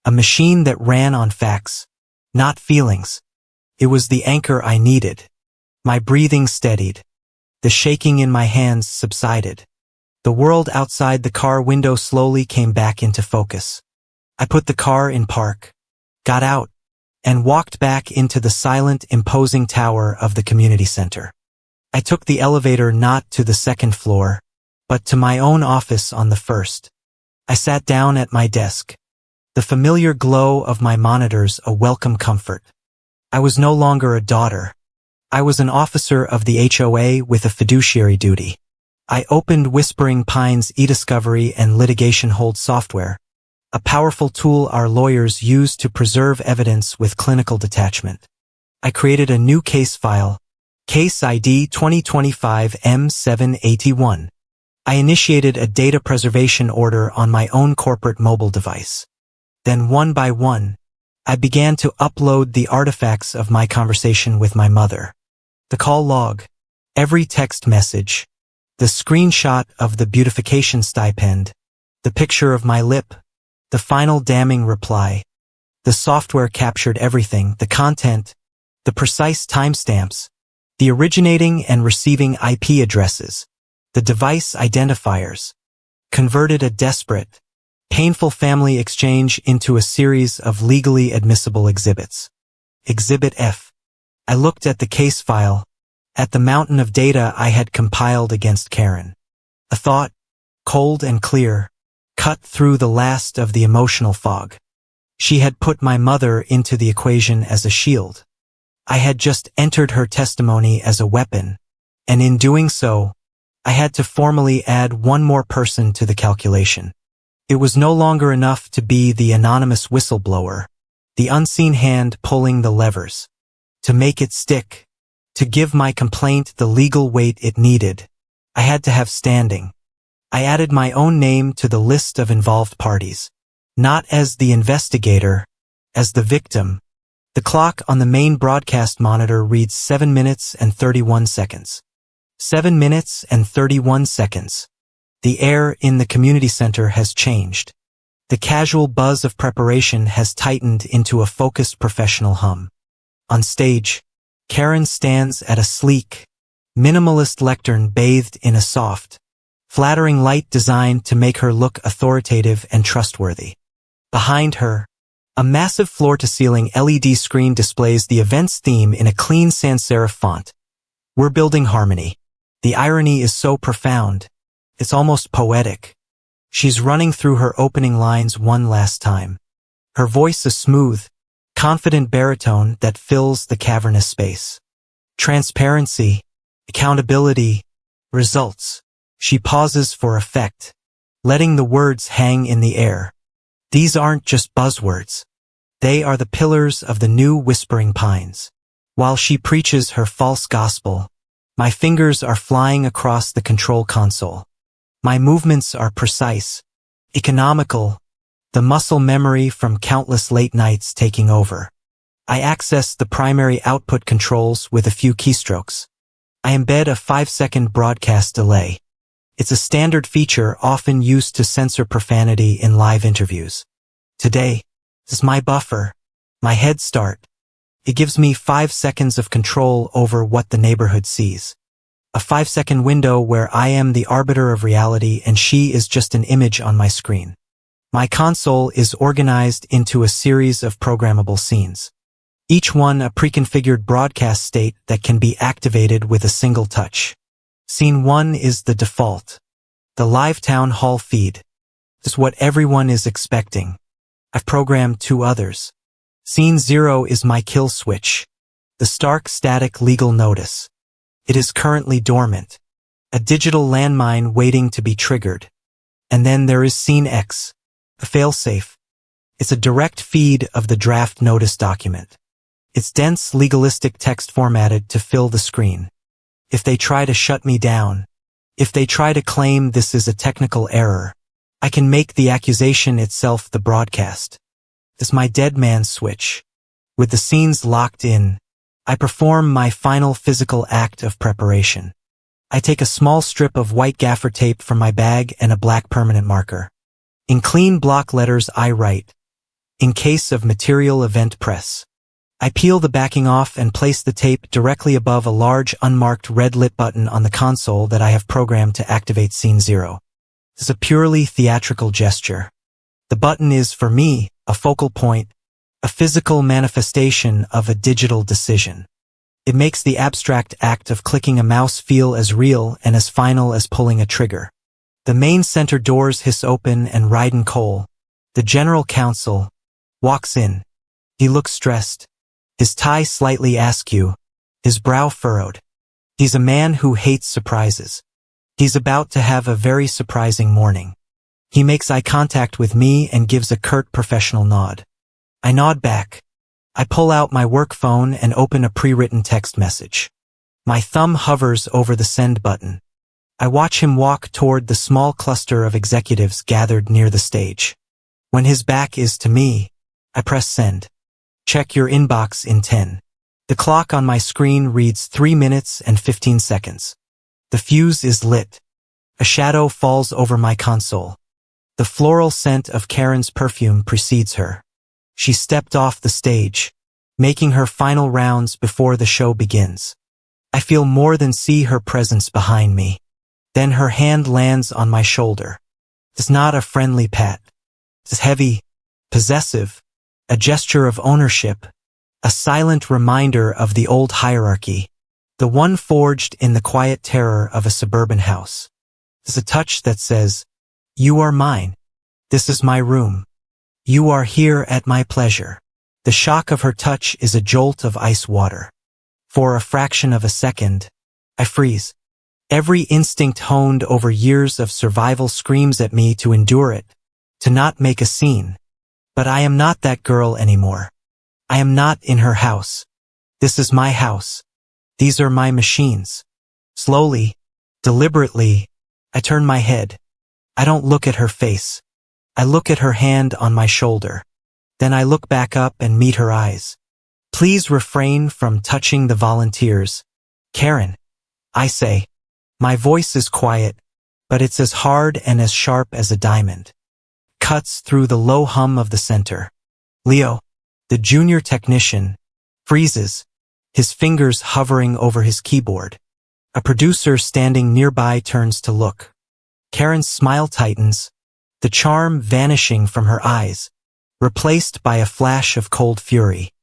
A machine that ran on facts, not feelings. It was the anchor I needed. My breathing steadied. The shaking in my hands subsided. The world outside the car window slowly came back into focus. I put the car in park, got out, and walked back into the silent, imposing tower of the community center. I took the elevator not to the second floor, but to my own office on the first. I sat down at my desk. The familiar glow of my monitors a welcome comfort. I was no longer a daughter. I was an officer of the HOA with a fiduciary duty. I opened Whispering Pines e-discovery and litigation hold software, a powerful tool our lawyers use to preserve evidence with clinical detachment. I created a new case file, Case ID 2025 M781. I initiated a data preservation order on my own corporate mobile device. Then one by one, I began to upload the artifacts of my conversation with my mother. The call log, every text message, the screenshot of the beautification stipend, the picture of my lip, the final damning reply. The software captured everything, the content, the precise timestamps, the originating and receiving IP addresses, the device identifiers, converted a desperate, painful family exchange into a series of legally admissible exhibits. Exhibit F. I looked at the case file, at the mountain of data I had compiled against Karen. A thought, cold and clear, cut through the last of the emotional fog. She had put my mother into the equation as a shield. I had just entered her testimony as a weapon, and in doing so, I had to formally add one more person to the calculation. It was no longer enough to be the anonymous whistleblower, the unseen hand pulling the levers. To make it stick, to give my complaint the legal weight it needed, I had to have standing. I added my own name to the list of involved parties, not as the investigator, as the victim. The clock on the main broadcast monitor reads 7 minutes and 31 seconds. 7 minutes and 31 seconds. The air in the community center has changed. The casual buzz of preparation has tightened into a focused professional hum. On stage, Karen stands at a sleek, minimalist lectern bathed in a soft, flattering light designed to make her look authoritative and trustworthy. Behind her, a massive floor-to-ceiling LED screen displays the event's theme in a clean sans serif font. We're building harmony. The irony is so profound, it's almost poetic. She's running through her opening lines one last time. Her voice a smooth, confident baritone that fills the cavernous space. Transparency, accountability, results. She pauses for effect, letting the words hang in the air. These aren't just buzzwords. They are the pillars of the new Whispering Pines. While she preaches her false gospel, my fingers are flying across the control console. My movements are precise, economical, the muscle memory from countless late nights taking over. I access the primary output controls with a few keystrokes. I embed a 5-second broadcast delay. It's a standard feature often used to censor profanity in live interviews. Today, this is my buffer, my head start. It gives me 5 seconds of control over what the neighborhood sees. A 5-second window where I am the arbiter of reality and she is just an image on my screen. My console is organized into a series of programmable scenes. Each one a preconfigured broadcast state that can be activated with a single touch. Scene 1 is the default. The live town hall feed. It's what everyone is expecting. I've programmed 2 others. Scene 0 is my kill switch. The stark static legal notice. It is currently dormant. A digital landmine waiting to be triggered. And then there is Scene X. A failsafe. It's a direct feed of the draft notice document. It's dense legalistic text formatted to fill the screen. If they try to shut me down, if they try to claim this is a technical error, I can make the accusation itself the broadcast. It's my dead man switch. With the scenes locked in, I perform my final physical act of preparation. I take a small strip of white gaffer tape from my bag and a black permanent marker. In clean block letters I write, "In case of material event press." I peel the backing off and place the tape directly above a large unmarked red lit button on the console that I have programmed to activate Scene 0. This is a purely theatrical gesture. The button is, for me, a focal point, a physical manifestation of a digital decision. It makes the abstract act of clicking a mouse feel as real and as final as pulling a trigger. The main center doors hiss open and Ryden Cole, the general counsel, walks in. He looks stressed, his tie slightly askew, his brow furrowed. He's a man who hates surprises. He's about to have a very surprising morning. He makes eye contact with me and gives a curt professional nod. I nod back. I pull out my work phone and open a pre-written text message. My thumb hovers over the send button. I watch him walk toward the small cluster of executives gathered near the stage. When his back is to me, I press send. Check your inbox in 10. The clock on my screen reads 3 minutes and 15 seconds. The fuse is lit. A shadow falls over my console. The floral scent of Karen's perfume precedes her. She stepped off the stage, making her final rounds before the show begins. I feel more than see her presence behind me. Then her hand lands on my shoulder. It's not a friendly pat. It's heavy, possessive, a gesture of ownership, a silent reminder of the old hierarchy, the one forged in the quiet terror of a suburban house. It's a touch that says, "You are mine. This is my room. You are here at my pleasure." The shock of her touch is a jolt of ice water. For a fraction of a second, I freeze. Every instinct honed over years of survival screams at me to endure it, to not make a scene. But I am not that girl anymore. I am not in her house. This is my house. These are my machines. Slowly, deliberately, I turn my head. I don't look at her face. I look at her hand on my shoulder. Then I look back up and meet her eyes. "Please refrain from touching the volunteers, Karen," I say. My voice is quiet, but it's as hard and as sharp as a diamond. Cuts through the low hum of the center. Leo, the junior technician, freezes, his fingers hovering over his keyboard. A producer standing nearby turns to look. Karen's smile tightens, the charm vanishing from her eyes, replaced by a flash of cold fury.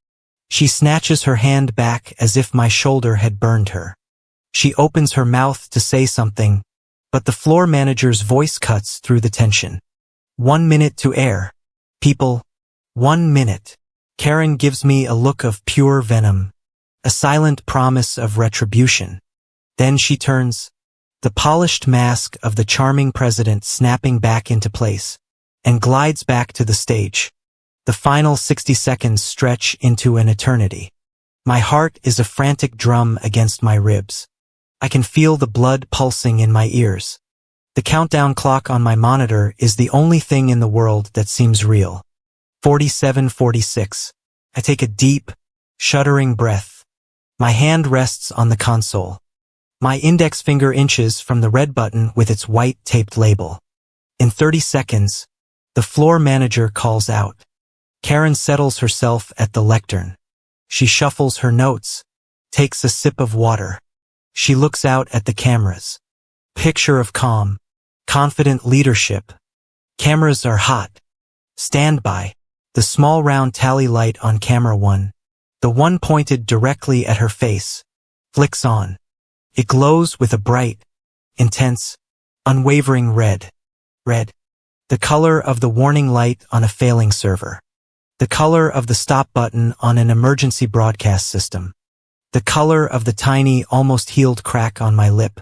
She snatches her hand back as if my shoulder had burned her. She opens her mouth to say something, but the floor manager's voice cuts through the tension. 1 minute to air. People, 1 minute. Karen gives me a look of pure venom, a silent promise of retribution. Then she turns, the polished mask of the charming president snapping back into place, and glides back to the stage. The final 60 seconds stretch into an eternity. My heart is a frantic drum against my ribs. I can feel the blood pulsing in my ears. The countdown clock on my monitor is the only thing in the world that seems real. 47:46. I take a deep, shuddering breath. My hand rests on the console. My index finger inches from the red button with its white taped label. In 30 seconds, the floor manager calls out. Karen settles herself at the lectern. She shuffles her notes, takes a sip of water. She looks out at the cameras. Picture of calm, confident leadership. Cameras are hot. Stand by. The small round tally light on camera 1, the one pointed directly at her face, flicks on. It glows with a bright, intense, unwavering red. Red. The color of the warning light on a failing server. The color of the stop button on an emergency broadcast system. The color of the tiny, almost healed crack on my lip.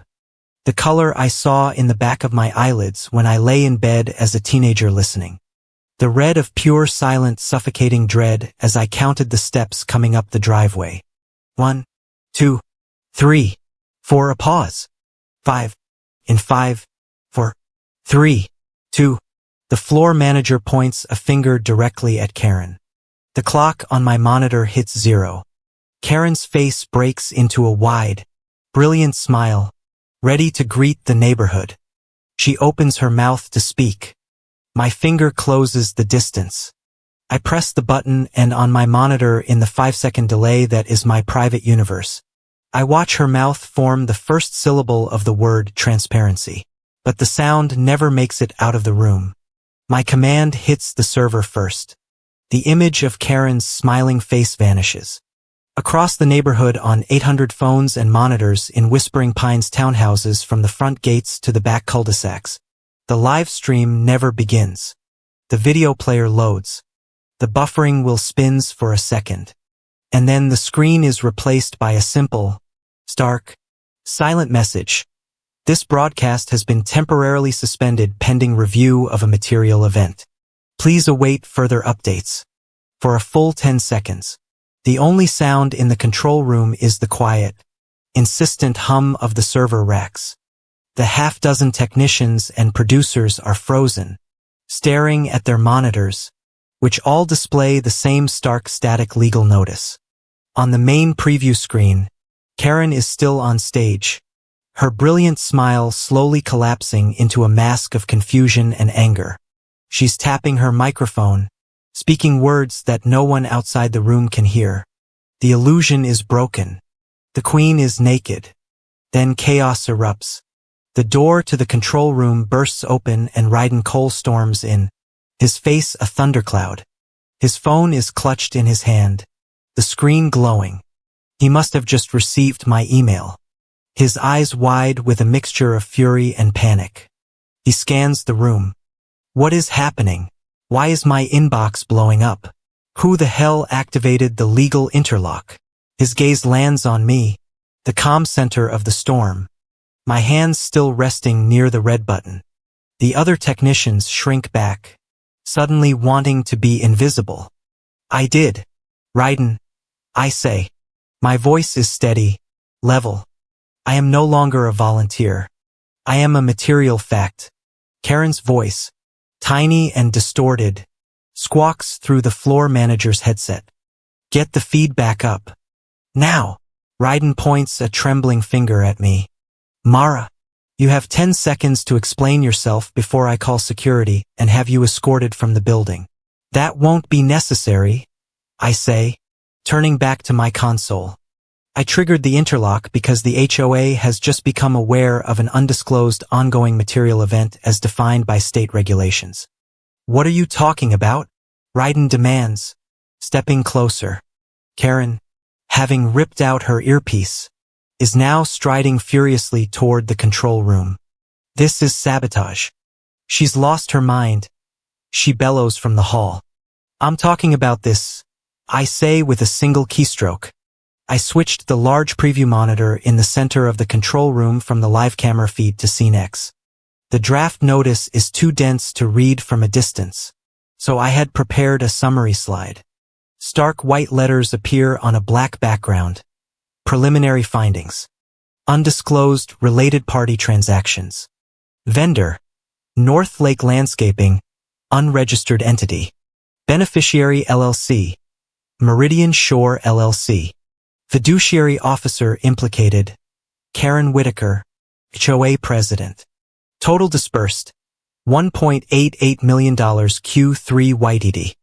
The color I saw in the back of my eyelids when I lay in bed as a teenager listening. The red of pure, silent, suffocating dread as I counted the steps coming up the driveway. 1, 2, 3, 4, a pause. 5. In 5, 4, 3, 2. The floor manager points a finger directly at Karen. The clock on my monitor hits 0. Karen's face breaks into a wide, brilliant smile, ready to greet the neighborhood. She opens her mouth to speak. My finger closes the distance. I press the button, and on my monitor, in the 5-second delay that is my private universe, I watch her mouth form the first syllable of the word transparency. But the sound never makes it out of the room. My command hits the server first. The image of Karen's smiling face vanishes. Across the neighborhood, on 800 phones and monitors in Whispering Pines townhouses, from the front gates to the back cul-de-sacs, the live stream never begins. The video player loads. The buffering wheel spins for a second. And then the screen is replaced by a simple, stark, silent message. This broadcast has been temporarily suspended pending review of a material event. Please await further updates. For a full 10 seconds. The only sound in the control room is the quiet, insistent hum of the server racks. The half-dozen technicians and producers are frozen, staring at their monitors, which all display the same stark static legal notice. On the main preview screen, Karen is still on stage, her brilliant smile slowly collapsing into a mask of confusion and anger. She's tapping her microphone, speaking words that no one outside the room can hear. The illusion is broken. The queen is naked. Then chaos erupts. The door to the control room bursts open and Ryden Cole storms in, his face a thundercloud. His phone is clutched in his hand, the screen glowing. He must have just received my email. His eyes wide with a mixture of fury and panic. He scans the room. What is happening? Why is my inbox blowing up? Who the hell activated the legal interlock? His gaze lands on me, the comm center of the storm. My hands still resting near the red button. The other technicians shrink back, suddenly wanting to be invisible. I did. Ryden, I say. My voice is steady, level. I am no longer a volunteer. I am a material fact. Karen's voice, tiny and distorted, squawks through the floor manager's headset. Get the feedback up. Now. Ryden points a trembling finger at me. Mara, you have 10 seconds to explain yourself before I call security and have you escorted from the building. That won't be necessary, I say, turning back to my console. I triggered the interlock because the HOA has just become aware of an undisclosed ongoing material event as defined by state regulations. What are you talking about? Ryden demands, stepping closer. Karen, having ripped out her earpiece, is now striding furiously toward the control room. This is sabotage. She's lost her mind. She bellows from the hall. I'm talking about this, I say with a single keystroke. I switched the large preview monitor in the center of the control room from the live camera feed to Scene X. The draft notice is too dense to read from a distance, so I had prepared a summary slide. Stark white letters appear on a black background. Preliminary findings. Undisclosed related party transactions. Vendor, North Lake Landscaping, unregistered entity. Beneficiary LLC, Meridian Shore LLC. Fiduciary officer implicated, Karen Whitaker, HOA president. Total disbursed, $1.88 million Q3 YTD.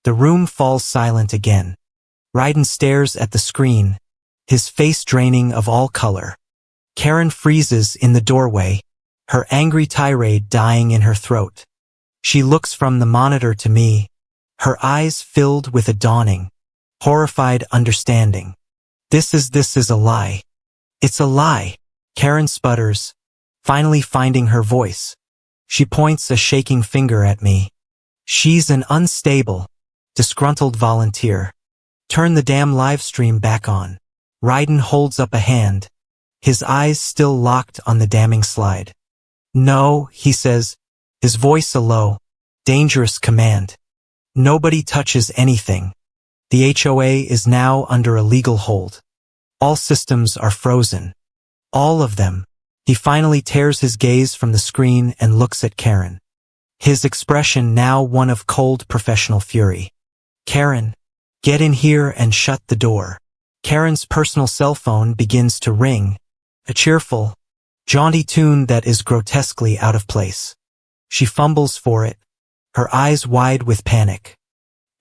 The room falls silent again. Ryden stares at the screen, his face draining of all color. Karen freezes in the doorway, her angry tirade dying in her throat. She looks from the monitor to me, her eyes filled with a dawning, horrified understanding. This is a lie. It's a lie. Karen sputters, finally finding her voice. She points a shaking finger at me. She's an unstable, disgruntled volunteer. Turn the damn live stream back on. Ryden holds up a hand, his eyes still locked on the damning slide. No, he says, his voice a low, dangerous command. Nobody touches anything. The HOA is now under a legal hold. All systems are frozen. All of them. He finally tears his gaze from the screen and looks at Karen. His expression now one of cold professional fury. Karen, get in here and shut the door. Karen's personal cell phone begins to ring, a cheerful, jaunty tune that is grotesquely out of place. She fumbles for it, her eyes wide with panic.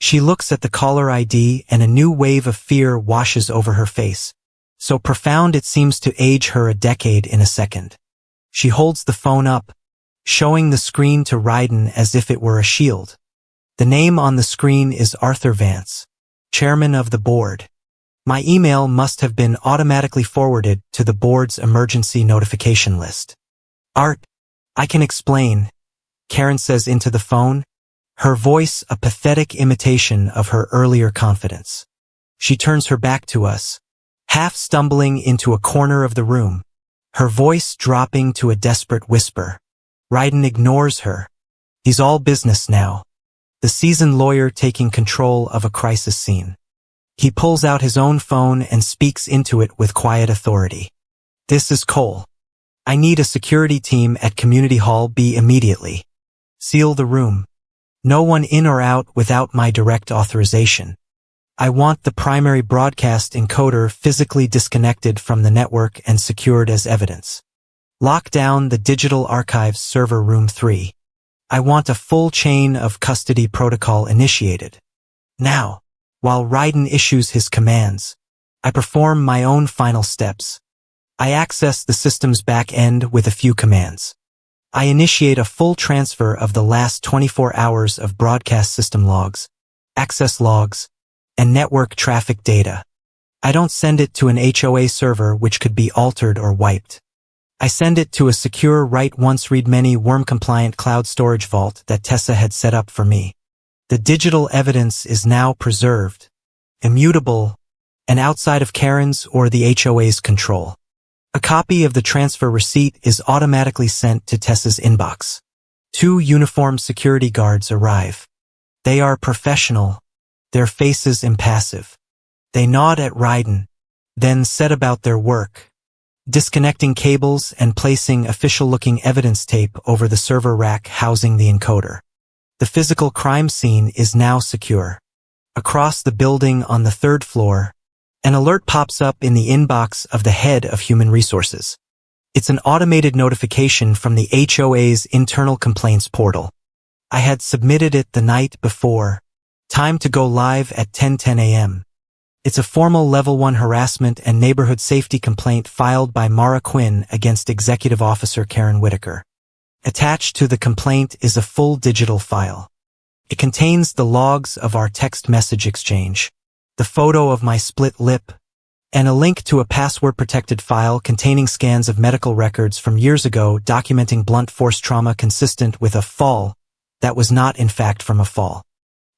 She looks at the caller ID and a new wave of fear washes over her face, so profound it seems to age her a decade in a second. She holds the phone up, showing the screen to Ryden as if it were a shield. The name on the screen is Arthur Vance, chairman of the board. My email must have been automatically forwarded to the board's emergency notification list. Art, I can explain, Karen says into the phone, her voice a pathetic imitation of her earlier confidence. She turns her back to us, half stumbling into a corner of the room, her voice dropping to a desperate whisper. Ryden ignores her. He's all business now, the seasoned lawyer taking control of a crisis scene. He pulls out his own phone and speaks into it with quiet authority. This is Cole. I need a security team at Community Hall B immediately. Seal the room. No one in or out without my direct authorization. I want the primary broadcast encoder physically disconnected from the network and secured as evidence. Lock down the digital archives server room 3. I want a full chain of custody protocol initiated. Now, while Ryden issues his commands, I perform my own final steps. I access the system's back end with a few commands. I initiate a full transfer of the last 24 hours of broadcast system logs, access logs, and network traffic data. I don't send it to an HOA server which could be altered or wiped. I send it to a secure write-once-read-many worm-compliant cloud storage vault that Tessa had set up for me. The digital evidence is now preserved, immutable, and outside of Karen's or the HOA's control. A copy of the transfer receipt is automatically sent to Tessa's inbox. 2 uniformed security guards arrive. They are professional, their faces impassive. They nod at Ryden, then set about their work, disconnecting cables and placing official-looking evidence tape over the server rack housing the encoder. The physical crime scene is now secure. Across the building on the 3rd floor, an alert pops up in the inbox of the head of Human Resources. It's an automated notification from the HOA's internal complaints portal. I had submitted it the night before. Time to go live at 10:10 a.m. It's a formal Level 1 harassment and neighborhood safety complaint filed by Mara Quinn against Executive Officer Karen Whitaker. Attached to the complaint is a full digital file. It contains the logs of our text message exchange, the photo of my split lip, and a link to a password-protected file containing scans of medical records from years ago documenting blunt force trauma consistent with a fall that was not in fact from a fall.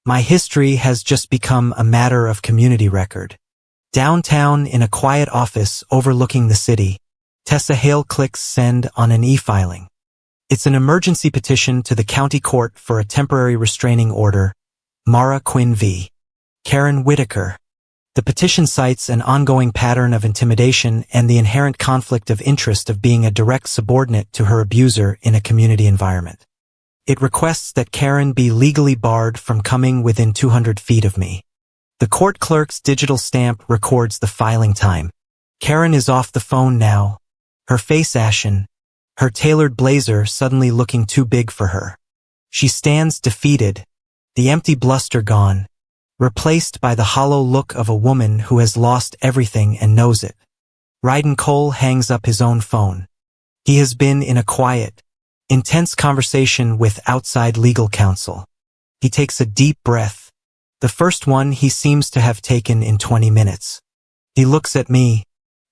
My history has just become a matter of community record. Downtown in a quiet office overlooking the city, Tessa Hale clicks send on an e-filing. It's an emergency petition to the county court for a temporary restraining order, Mara Quinn v. Karen Whitaker. The petition cites an ongoing pattern of intimidation and the inherent conflict of interest of being a direct subordinate to her abuser in a community environment. It requests that Karen be legally barred from coming within 200 feet of me. The court clerk's digital stamp records the filing time. Karen is off the phone now, her face ashen, her tailored blazer suddenly looking too big for her. She stands defeated, the empty bluster gone, replaced by the hollow look of a woman who has lost everything and knows it. Ryden Cole hangs up his own phone. He has been in a quiet, intense conversation with outside legal counsel. He takes a deep breath, the first one he seems to have taken in 20 minutes. He looks at me,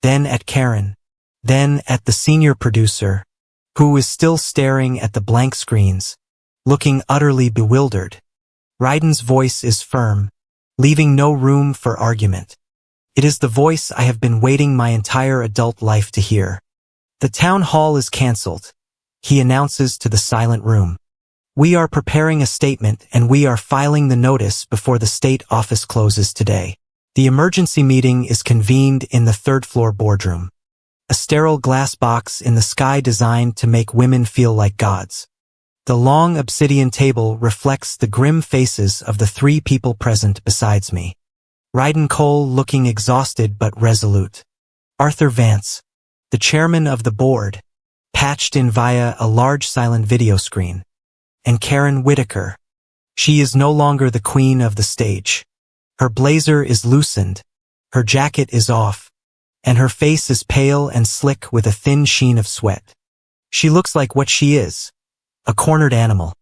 then at Karen, then at the senior producer, who is still staring at the blank screens, looking utterly bewildered. Ryden's voice is firm, leaving no room for argument. It is the voice I have been waiting my entire adult life to hear. The town hall is cancelled, he announces to the silent room. We are preparing a statement and we are filing the notice before the state office closes today. The emergency meeting is convened in the 3rd floor boardroom. A sterile glass box in the sky designed to make women feel like gods. The long obsidian table reflects the grim faces of the 3 people present besides me. Ryden Cole looking exhausted but resolute. Arthur Vance, the chairman of the board, patched in via a large silent video screen. And Karen Whitaker. She is no longer the queen of the stage. Her blazer is loosened, her jacket is off, and her face is pale and slick with a thin sheen of sweat. She looks like what she is, a cornered animal.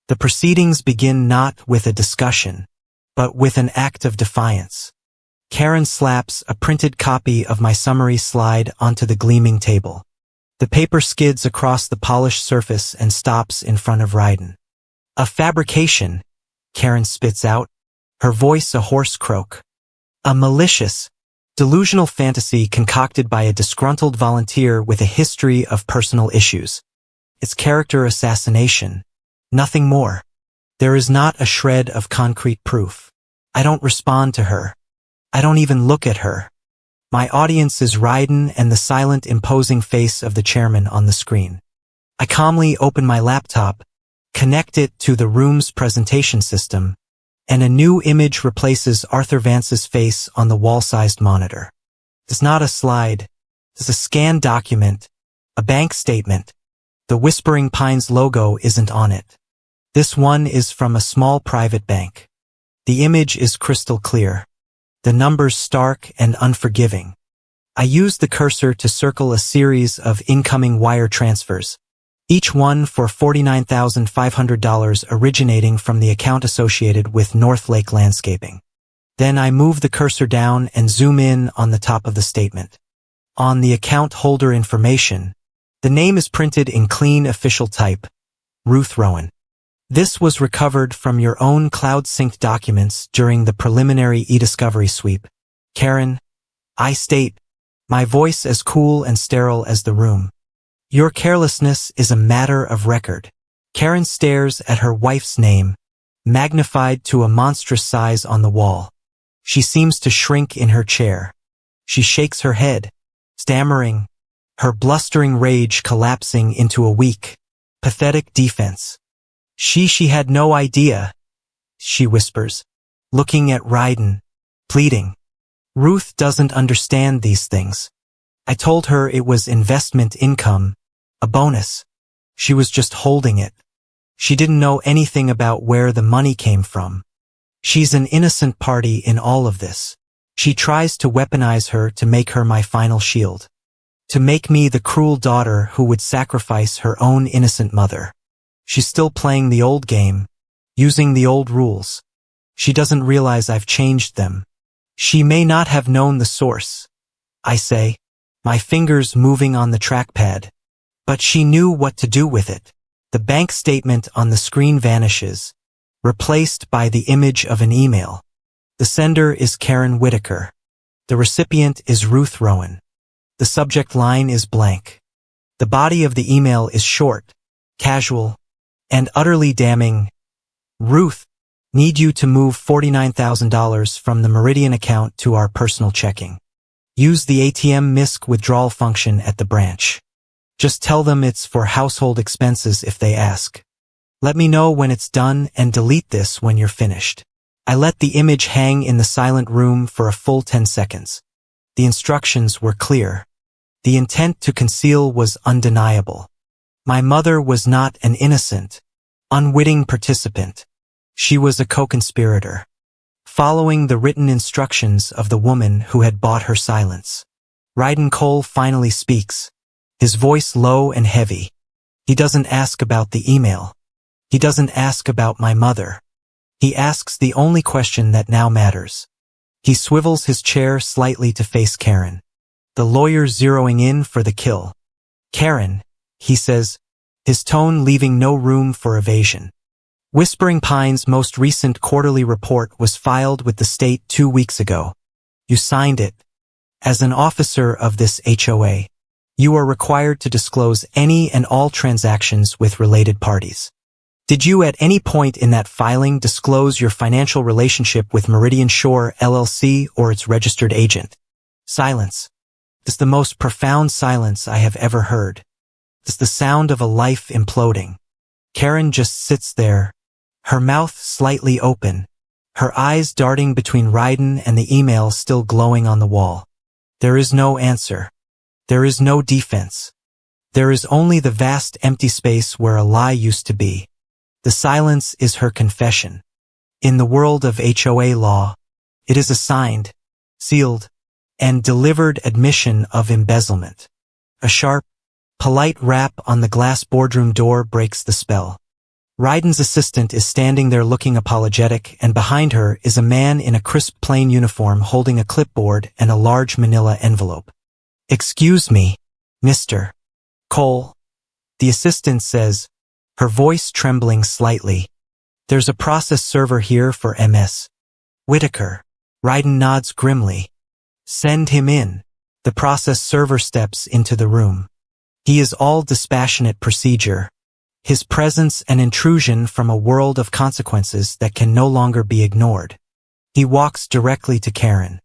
The proceedings begin not with a discussion, but with an act of defiance. Karen slaps a printed copy of my summary slide onto the gleaming table. The paper skids across the polished surface and stops in front of Ryden. A fabrication, Karen spits out, her voice a hoarse croak. A malicious, delusional fantasy concocted by a disgruntled volunteer with a history of personal issues. It's character assassination, nothing more. There is not a shred of concrete proof. I don't respond to her. I don't even look at her. My audience is Ryden and the silent, imposing face of the chairman on the screen. I calmly open my laptop, connect it to the room's presentation system, and a new image replaces Arthur Vance's face on the wall-sized monitor. It's not a slide. It's a scanned document, a bank statement. The Whispering Pines logo isn't on it. This one is from a small private bank. The image is crystal clear. The numbers stark and unforgiving. I use the cursor to circle a series of incoming wire transfers, each one for $49,500 originating from the account associated with North Lake Landscaping. Then I move the cursor down and zoom in on the top of the statement. On the account holder information, the name is printed in clean official type, Ruth Rowan. This was recovered from your own cloud-synced documents during the preliminary e-discovery sweep. Karen, I state, my voice as cool and sterile as the room. Your carelessness is a matter of record. Karen stares at her wife's name, magnified to a monstrous size on the wall. She seems to shrink in her chair. She shakes her head, stammering, her blustering rage collapsing into a weak, pathetic defense. She had no idea, she whispers, looking at Ryden, pleading. Ruth doesn't understand these things. I told her it was investment income, a bonus. She was just holding it. She didn't know anything about where the money came from. She's an innocent party in all of this. She tries to weaponize her to make her my final shield. To make me the cruel daughter who would sacrifice her own innocent mother. She's still playing the old game, using the old rules. She doesn't realize I've changed them. She may not have known the source, I say, my fingers moving on the trackpad. But she knew what to do with it. The bank statement on the screen vanishes, replaced by the image of an email. The sender is Karen Whitaker. The recipient is Ruth Rowan. The subject line is blank. The body of the email is short, casual, and utterly damning. Ruth, need you to move $49,000 from the Meridian account to our personal checking. Use the ATM MISC withdrawal function at the branch. Just tell them it's for household expenses if they ask. Let me know when it's done and delete this when you're finished. I let the image hang in the silent room for a full 10 seconds. The instructions were clear. The intent to conceal was undeniable. My mother was not an innocent, unwitting participant. She was a co-conspirator, following the written instructions of the woman who had bought her silence. Ryden Cole finally speaks, his voice low and heavy. He doesn't ask about the email. He doesn't ask about my mother. He asks the only question that now matters. He swivels his chair slightly to face Karen, the lawyer zeroing in for the kill. Karen, he says, his tone leaving no room for evasion. Whispering Pines' most recent quarterly report was filed with the state 2 weeks ago. You signed it. As an officer of this HOA, you are required to disclose any and all transactions with related parties. Did you at any point in that filing disclose your financial relationship with Meridian Shore LLC or its registered agent? Silence. It's the most profound silence I have ever heard. It's the sound of a life imploding. Karen just sits there, her mouth slightly open, her eyes darting between Ryden and the email still glowing on the wall. There is no answer. There is no defense. There is only the vast empty space where a lie used to be. The silence is her confession. In the world of HOA law, it is a signed, sealed, and delivered admission of embezzlement. A sharp, polite rap on the glass boardroom door breaks the spell. Ryden's assistant is standing there looking apologetic, and behind her is a man in a crisp plain uniform holding a clipboard and a large manila envelope. "Excuse me, Mr. Cole," the assistant says, her voice trembling slightly. "There's a process server here for Ms. Whitaker." Ryden nods grimly. "Send him in." The process server steps into the room. He is all dispassionate procedure. His presence an intrusion from a world of consequences that can no longer be ignored. He walks directly to Karen.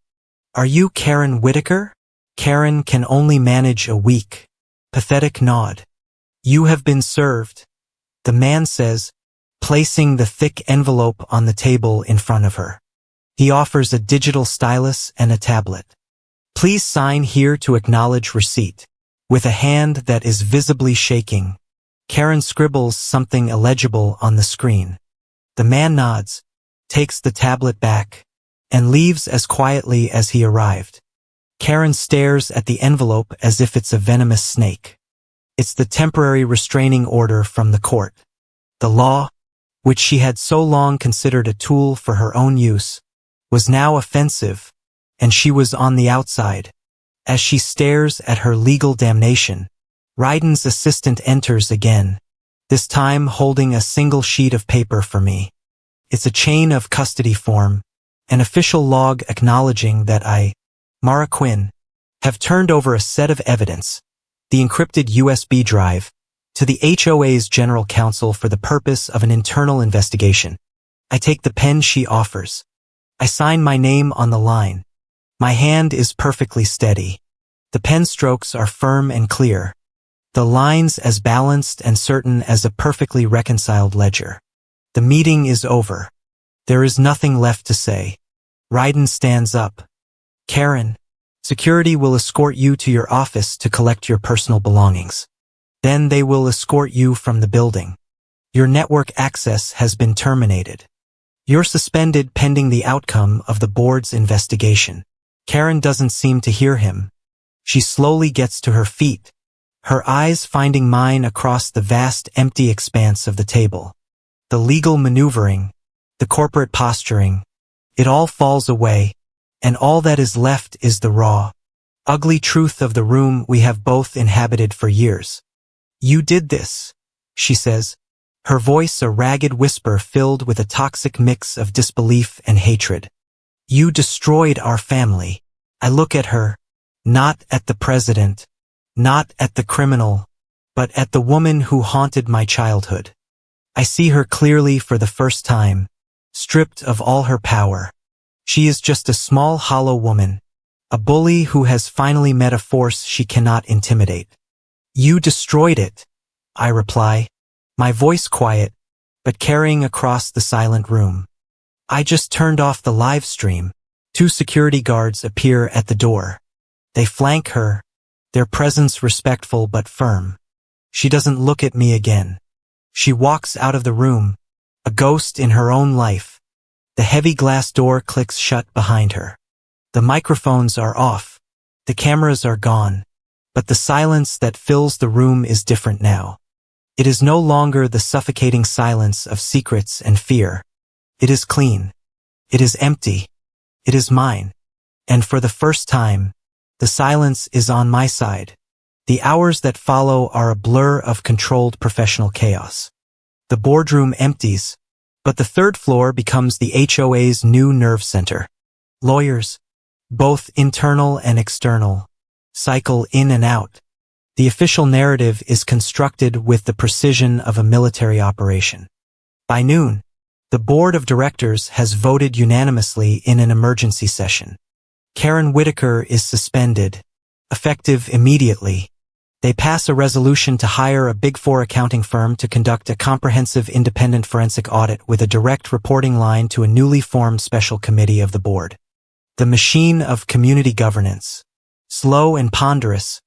"Are you Karen Whitaker?" Karen can only manage a weak, pathetic nod. "You have been served," the man says, placing the thick envelope on the table in front of her. He offers a digital stylus and a tablet. "Please sign here to acknowledge receipt." With a hand that is visibly shaking, Karen scribbles something illegible on the screen. The man nods, takes the tablet back, and leaves as quietly as he arrived. Karen stares at the envelope as if it's a venomous snake. It's the temporary restraining order from the court. The law, which she had so long considered a tool for her own use, was now offensive, and she was on the outside. As she stares at her legal damnation, Ryden's assistant enters again, this time holding a single sheet of paper for me. It's a chain of custody form, an official log acknowledging that I, Mara Quinn, have turned over a set of evidence, the encrypted USB drive, to the HOA's general counsel for the purpose of an internal investigation. I take the pen she offers. I sign my name on the line. My hand is perfectly steady. The pen strokes are firm and clear. The lines as balanced and certain as a perfectly reconciled ledger. The meeting is over. There is nothing left to say. Ryden stands up. "Karen, security will escort you to your office to collect your personal belongings. Then they will escort you from the building. Your network access has been terminated. You're suspended pending the outcome of the board's investigation." Karen doesn't seem to hear him. She slowly gets to her feet, her eyes finding mine across the vast empty expanse of the table. The legal maneuvering, the corporate posturing, it all falls away, and all that is left is the raw, ugly truth of the room we have both inhabited for years. "You did this," she says, her voice a ragged whisper filled with a toxic mix of disbelief and hatred. "You destroyed our family." I look at her, not at the president, not at the criminal, but at the woman who haunted my childhood. I see her clearly for the first time, stripped of all her power. She is just a small hollow woman, a bully who has finally met a force she cannot intimidate. "You destroyed it," I reply, my voice quiet, but carrying across the silent room. "I just turned off the live stream." 2 security guards appear at the door. They flank her, their presence respectful but firm. She doesn't look at me again. She walks out of the room, a ghost in her own life. The heavy glass door clicks shut behind her. The microphones are off. The cameras are gone. But the silence that fills the room is different now. It is no longer the suffocating silence of secrets and fear. It is clean. It is empty. It is mine. And for the first time, the silence is on my side. The hours that follow are a blur of controlled professional chaos. The boardroom empties, but the 3rd floor becomes the HOA's new nerve center. Lawyers, both internal and external, cycle in and out. The official narrative is constructed with the precision of a military operation. By noon, the board of directors has voted unanimously in an emergency session. Karen Whitaker is suspended, effective immediately. They pass a resolution to hire a Big Four accounting firm to conduct a comprehensive independent forensic audit with a direct reporting line to a newly formed special committee of the board. The machine of community governance, slow and ponderous,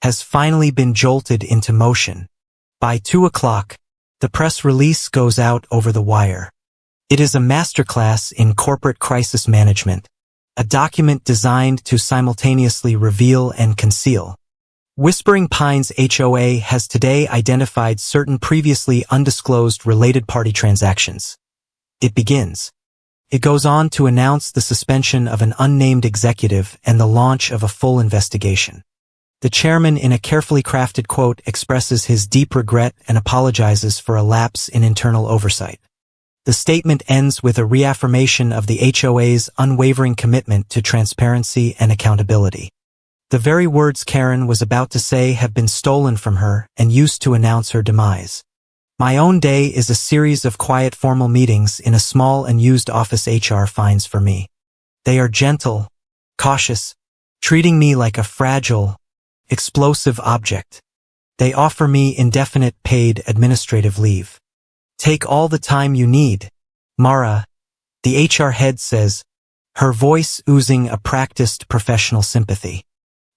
has finally been jolted into motion. By 2 o'clock, the press release goes out over the wire. It is a masterclass in corporate crisis management, a document designed to simultaneously reveal and conceal. Whispering Pines HOA has today identified certain previously undisclosed related party transactions. It begins. It goes on to announce the suspension of an unnamed executive and the launch of a full investigation. The chairman, in a carefully crafted quote, expresses his deep regret and apologizes for a lapse in internal oversight. The statement ends with a reaffirmation of the HOA's unwavering commitment to transparency and accountability. The very words Karen was about to say have been stolen from her and used to announce her demise. My own day is a series of quiet formal meetings in a small and used office HR finds for me. They are gentle, cautious, treating me like a fragile, explosive object. They offer me indefinite paid administrative leave. Take all the time you need, Mara, the HR head says, her voice oozing a practiced professional sympathy.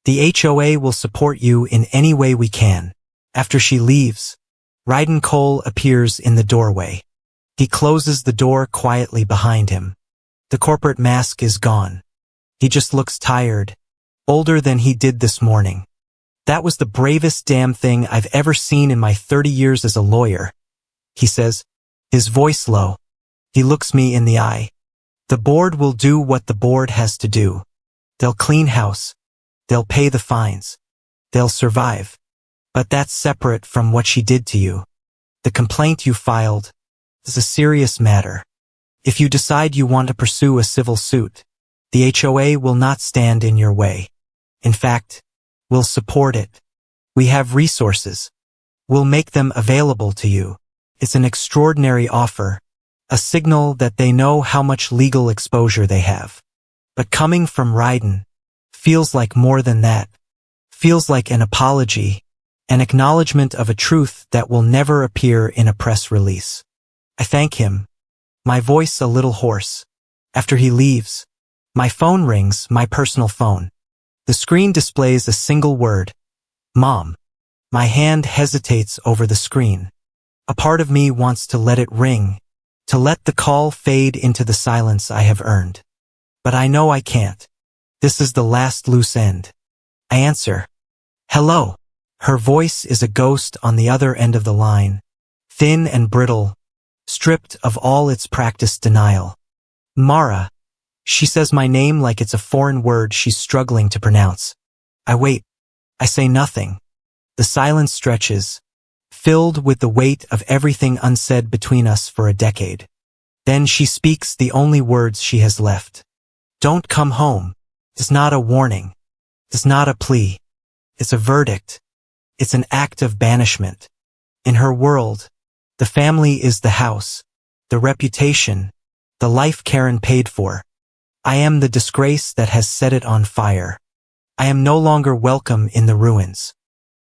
The HOA will support you in any way we can. After she leaves, Ryden Cole appears in the doorway. He closes the door quietly behind him. The corporate mask is gone. He just looks tired, older than he did this morning. That was the bravest damn thing I've ever seen in my 30 years as a lawyer, he says, his voice low. He looks me in the eye. The board will do what the board has to do. They'll clean house. They'll pay the fines. They'll survive. But that's separate from what she did to you. The complaint you filed is a serious matter. If you decide you want to pursue a civil suit, the HOA will not stand in your way. In fact, we'll support it. We have resources. We'll make them available to you. It's an extraordinary offer, a signal that they know how much legal exposure they have. But coming from Ryden, feels like more than that. Feels like an apology, an acknowledgement of a truth that will never appear in a press release. I thank him, my voice a little hoarse. After he leaves, my phone rings, my personal phone. The screen displays a single word, Mom. My hand hesitates over the screen. A part of me wants to let it ring, to let the call fade into the silence I have earned. But I know I can't. This is the last loose end. I answer. Hello. Her voice is a ghost on the other end of the line, thin and brittle, stripped of all its practiced denial. Mara. She says my name like it's a foreign word she's struggling to pronounce. I wait. I say nothing. The silence stretches, filled with the weight of everything unsaid between us for a decade. Then she speaks the only words she has left. Don't come home. It's not a warning. It's not a plea. It's a verdict. It's an act of banishment. In her world, the family is the house, the reputation, the life Karen paid for. I am the disgrace that has set it on fire. I am no longer welcome in the ruins.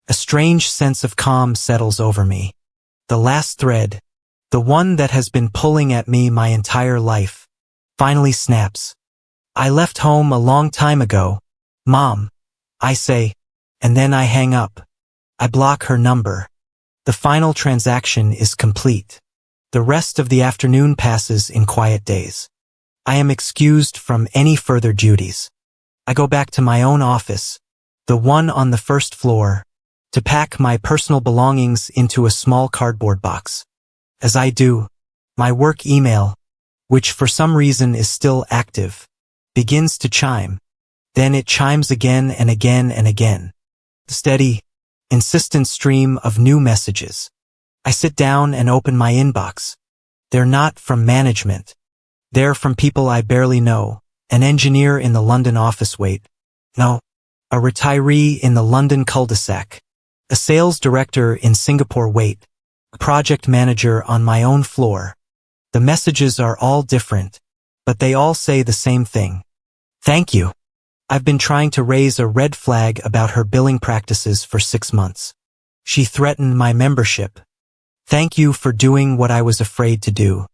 A strange sense of calm settles over me. The last thread, the one that has been pulling at me my entire life, finally snaps. I left home a long time ago, Mom, I say, and then I hang up. I block her number. The final transaction is complete. The rest of the afternoon passes in quiet days. I am excused from any further duties. I go back to my own office, the one on the first floor, to pack my personal belongings into a small cardboard box. As I do, my work email, which for some reason is still active, begins to chime. Then it chimes again and again and again. The steady, insistent stream of new messages. I sit down and open my inbox. They're not from management. They're from people I barely know. An engineer in the London office wait. No. A retiree in the London cul-de-sac. A sales director in Singapore wait. A project manager on my own floor. The messages are all different, but they all say the same thing. Thank you. I've been trying to raise a red flag about her billing practices for 6 months. She threatened my membership. Thank you for doing what I was afraid to do.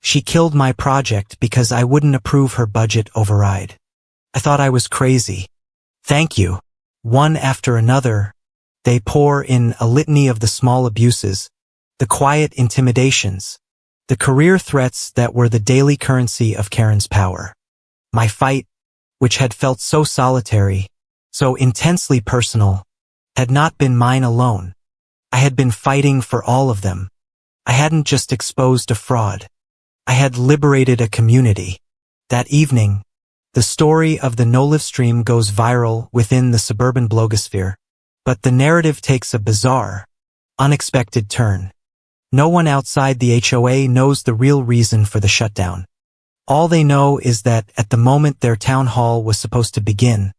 She killed my project because I wouldn't approve her budget override. I thought I was crazy. Thank you. One after another, they pour in a litany of the small abuses, the quiet intimidations, the career threats that were the daily currency of Karen's power. My fight, which had felt so solitary, so intensely personal, had not been mine alone. I had been fighting for all of them. I hadn't just exposed a fraud. I had liberated a community. That evening, the story of the no-live stream goes viral within the suburban blogosphere, but the narrative takes a bizarre, unexpected turn. No one outside the HOA knows the real reason for the shutdown. All they know is that at the moment their town hall was supposed to begin,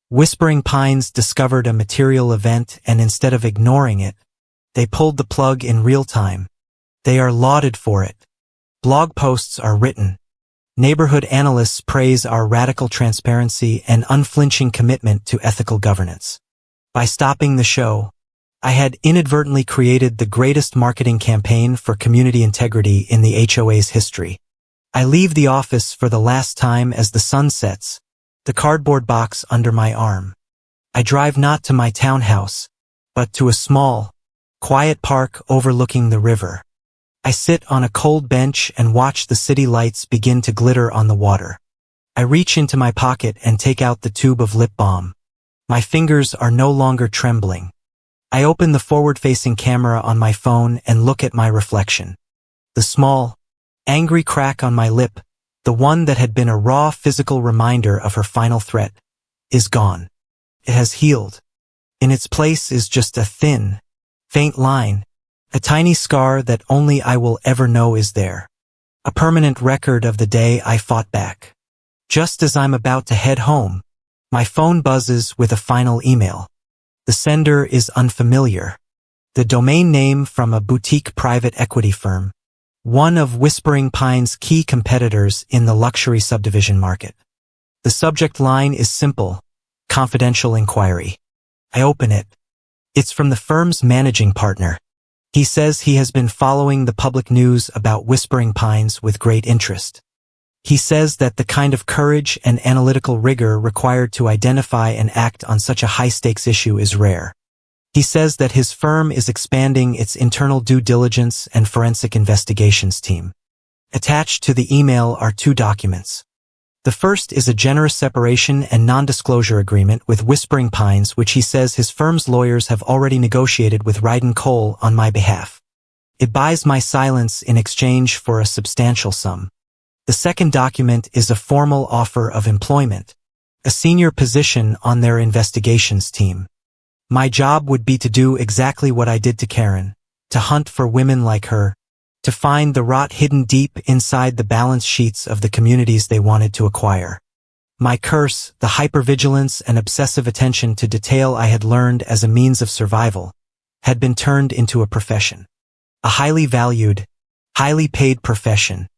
Whispering Pines discovered a material event, and instead of ignoring it, they pulled the plug in real time. They are lauded for it. Blog posts are written. Neighborhood analysts praise our radical transparency and unflinching commitment to ethical governance. By stopping the show, I had inadvertently created the greatest marketing campaign for community integrity in the HOA's history. I leave the office for the last time as the sun sets, the cardboard box under my arm. I drive not to my townhouse, but to a small, quiet park overlooking the river. I sit on a cold bench and watch the city lights begin to glitter on the water. I reach into my pocket and take out the tube of lip balm. My fingers are no longer trembling. I open the forward-facing camera on my phone and look at my reflection. The small, angry crack on my lip, the one that had been a raw physical reminder of her final threat, is gone. It has healed. In its place is just a thin, faint line, a tiny scar that only I will ever know is there. A permanent record of the day I fought back. Just as I'm about to head home, my phone buzzes with a final email. The sender is unfamiliar. The domain name from a boutique private equity firm, one of Whispering Pines' key competitors in the luxury subdivision market. The subject line is simple: confidential inquiry. I open it. It's from the firm's managing partner. He says he has been following the public news about Whispering Pines with great interest. He says that the kind of courage and analytical rigor required to identify and act on such a high-stakes issue is rare. He says that his firm is expanding its internal due diligence and forensic investigations team. Attached to the email are 2 documents. The first is a generous separation and non-disclosure agreement with Whispering Pines, which he says his firm's lawyers have already negotiated with Ryden Cole on my behalf. It buys my silence in exchange for a substantial sum. The second document is a formal offer of employment, a senior position on their investigations team. My job would be to do exactly what I did to Karen, to hunt for women like her, to find the rot hidden deep inside the balance sheets of the communities they wanted to acquire. My curse, the hypervigilance and obsessive attention to detail I had learned as a means of survival, had been turned into a profession. A highly valued, highly paid profession.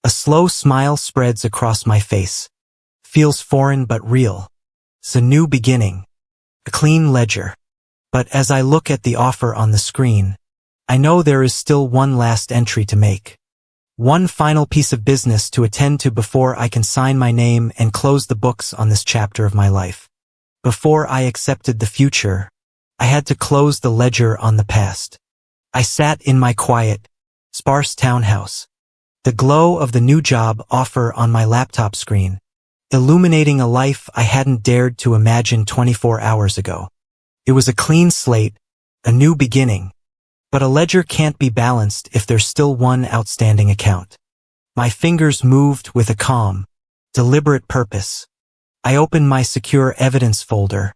A slow smile spreads across my face. Feels foreign but real. It's a new beginning. A clean ledger. But as I look at the offer on the screen, I know there is still one last entry to make. One final piece of business to attend to before I can sign my name and close the books on this chapter of my life. Before I accepted the future, I had to close the ledger on the past. I sat in my quiet, sparse townhouse. The glow of the new job offer on my laptop screen, illuminating a life I hadn't dared to imagine 24 hours ago. It was a clean slate, a new beginning. But a ledger can't be balanced if there's still one outstanding account. My fingers moved with a calm, deliberate purpose. I opened my secure evidence folder,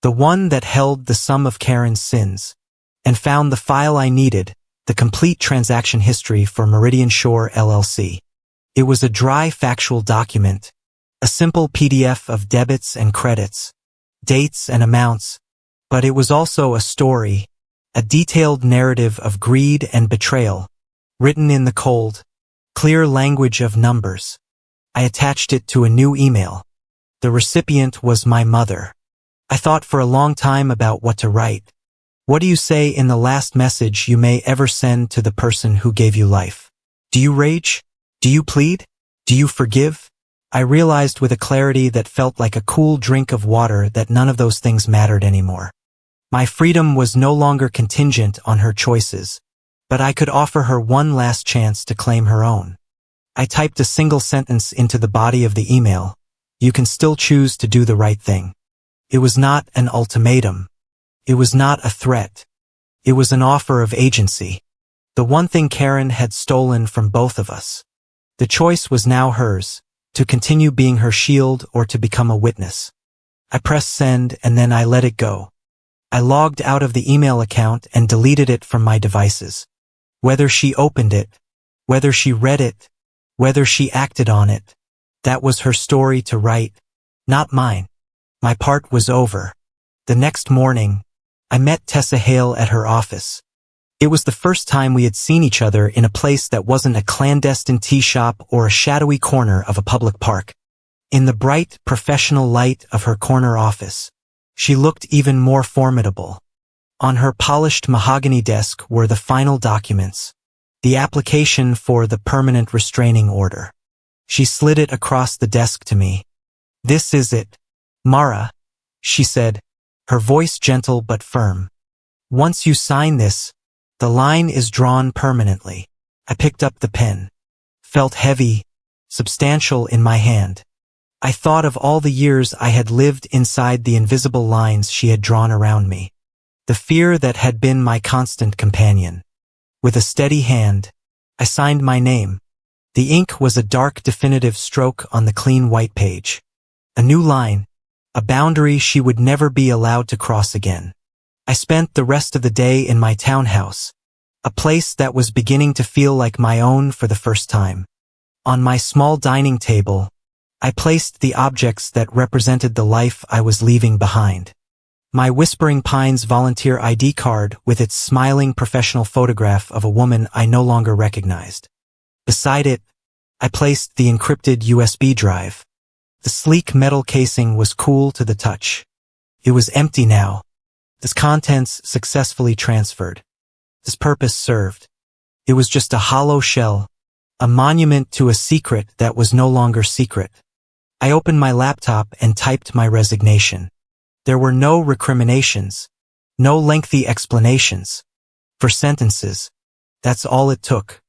the one that held the sum of Karen's sins, and found the file I needed, the complete transaction history for Meridian Shore LLC. It was a dry factual document, a simple PDF of debits and credits, dates and amounts, but it was also a story, a detailed narrative of greed and betrayal, written in the cold, clear language of numbers. I attached it to a new email. The recipient was my mother. I thought for a long time about what to write. What do you say in the last message you may ever send to the person who gave you life? Do you rage? Do you plead? Do you forgive? I realized with a clarity that felt like a cool drink of water that none of those things mattered anymore. My freedom was no longer contingent on her choices, but I could offer her one last chance to claim her own. I typed a single sentence into the body of the email. You can still choose to do the right thing. It was not an ultimatum. It was not a threat. It was an offer of agency. The one thing Karen had stolen from both of us. The choice was now hers, to continue being her shield or to become a witness. I pressed send and then I let it go. I logged out of the email account and deleted it from my devices. Whether she opened it, whether she read it, whether she acted on it, that was her story to write, not mine. My part was over. The next morning, I met Tessa Hale at her office. It was the first time we had seen each other in a place that wasn't a clandestine tea shop or a shadowy corner of a public park. In the bright, professional light of her corner office, she looked even more formidable. On her polished mahogany desk were the final documents, the application for the permanent restraining order. She slid it across the desk to me. "This is it, Mara," she said, her voice gentle but firm. "Once you sign this, the line is drawn permanently." I picked up the pen. Felt heavy, substantial in my hand. I thought of all the years I had lived inside the invisible lines she had drawn around me. The fear that had been my constant companion. With a steady hand, I signed my name. The ink was a dark, definitive stroke on the clean white page. A new line, a boundary she would never be allowed to cross again. I spent the rest of the day in my townhouse, a place that was beginning to feel like my own for the first time. On my small dining table, I placed the objects that represented the life I was leaving behind. My Whispering Pines volunteer ID card with its smiling professional photograph of a woman I no longer recognized. Beside it, I placed the encrypted USB drive. The sleek metal casing was cool to the touch. It was empty now. Its contents successfully transferred. Its purpose served. It was just a hollow shell, a monument to a secret that was no longer secret. I opened my laptop and typed my resignation. There were no recriminations, no lengthy explanations. 4 sentences. That's all it took.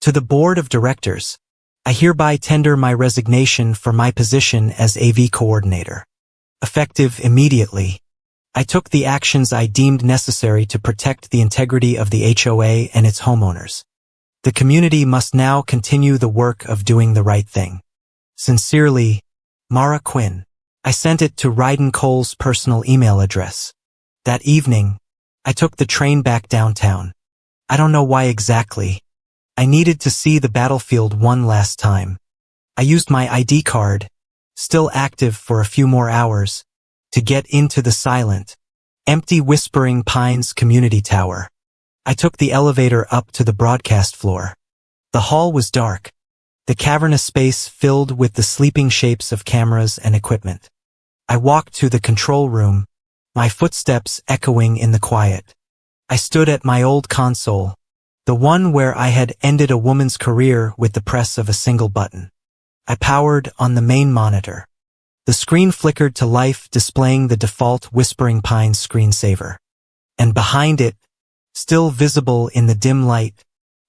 To the board of directors, I hereby tender my resignation for my position as AV coordinator. Effective immediately, I took the actions I deemed necessary to protect the integrity of the HOA and its homeowners. The community must now continue the work of doing the right thing. Sincerely, Mara Quinn. I sent it to Ryden Cole's personal email address. That evening, I took the train back downtown. I don't know why exactly. I needed to see the battlefield one last time. I used my ID card, still active for a few more hours, to get into the silent, empty Whispering Pines community tower. I took the elevator up to the broadcast floor. The hall was dark, the cavernous space filled with the sleeping shapes of cameras and equipment. I walked to the control room, my footsteps echoing in the quiet. I stood at my old console, the one where I had ended a woman's career with the press of a single button. I powered on the main monitor. The screen flickered to life, displaying the default Whispering Pines screensaver. And behind it, still visible in the dim light,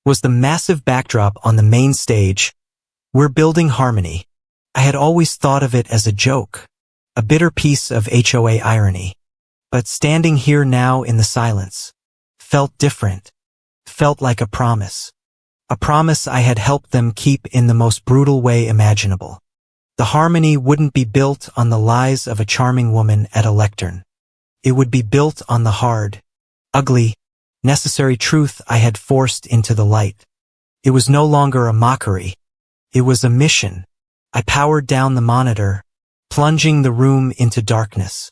was the massive backdrop on the main stage. We're building harmony. I had always thought of it as a joke, a bitter piece of HOA irony. But standing here now in the silence, felt different, felt like a promise. A promise I had helped them keep in the most brutal way imaginable. The harmony wouldn't be built on the lies of a charming woman at a lectern. It would be built on the hard, ugly, necessary truth I had forced into the light. It was no longer a mockery. It was a mission. I powered down the monitor, plunging the room into darkness.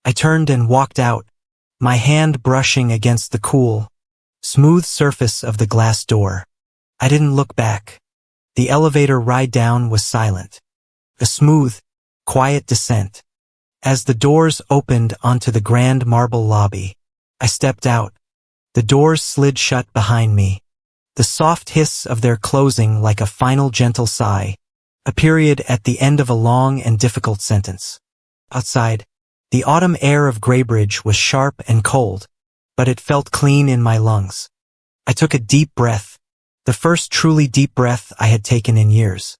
I turned and walked out, my hand brushing against the cool, smooth surface of the glass door. I didn't look back. The elevator ride down was silent. A smooth, quiet descent. As the doors opened onto the grand marble lobby, I stepped out. The doors slid shut behind me. The soft hiss of their closing like a final gentle sigh, a period at the end of a long and difficult sentence. Outside, the autumn air of Greybridge was sharp and cold, but it felt clean in my lungs. I took a deep breath, the first truly deep breath I had taken in years.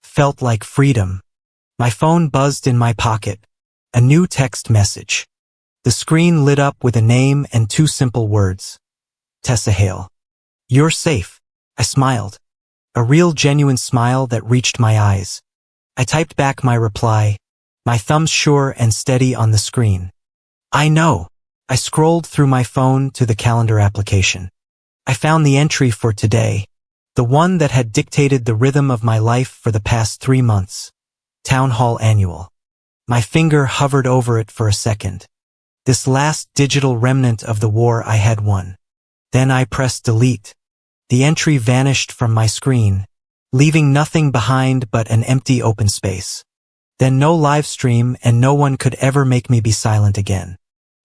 Felt like freedom. My phone buzzed in my pocket. A new text message. The screen lit up with a name and two simple words. Tessa Hale. You're safe. I smiled. A real genuine smile that reached my eyes. I typed back my reply, my thumbs sure and steady on the screen. I know. I scrolled through my phone to the calendar application. I found the entry for today, the one that had dictated the rhythm of my life for the past 3 months. Town Hall Annual. My finger hovered over it for a second. This last digital remnant of the war I had won. Then I pressed delete. The entry vanished from my screen, leaving nothing behind but an empty open space. Then no live stream and no one could ever make me be silent again.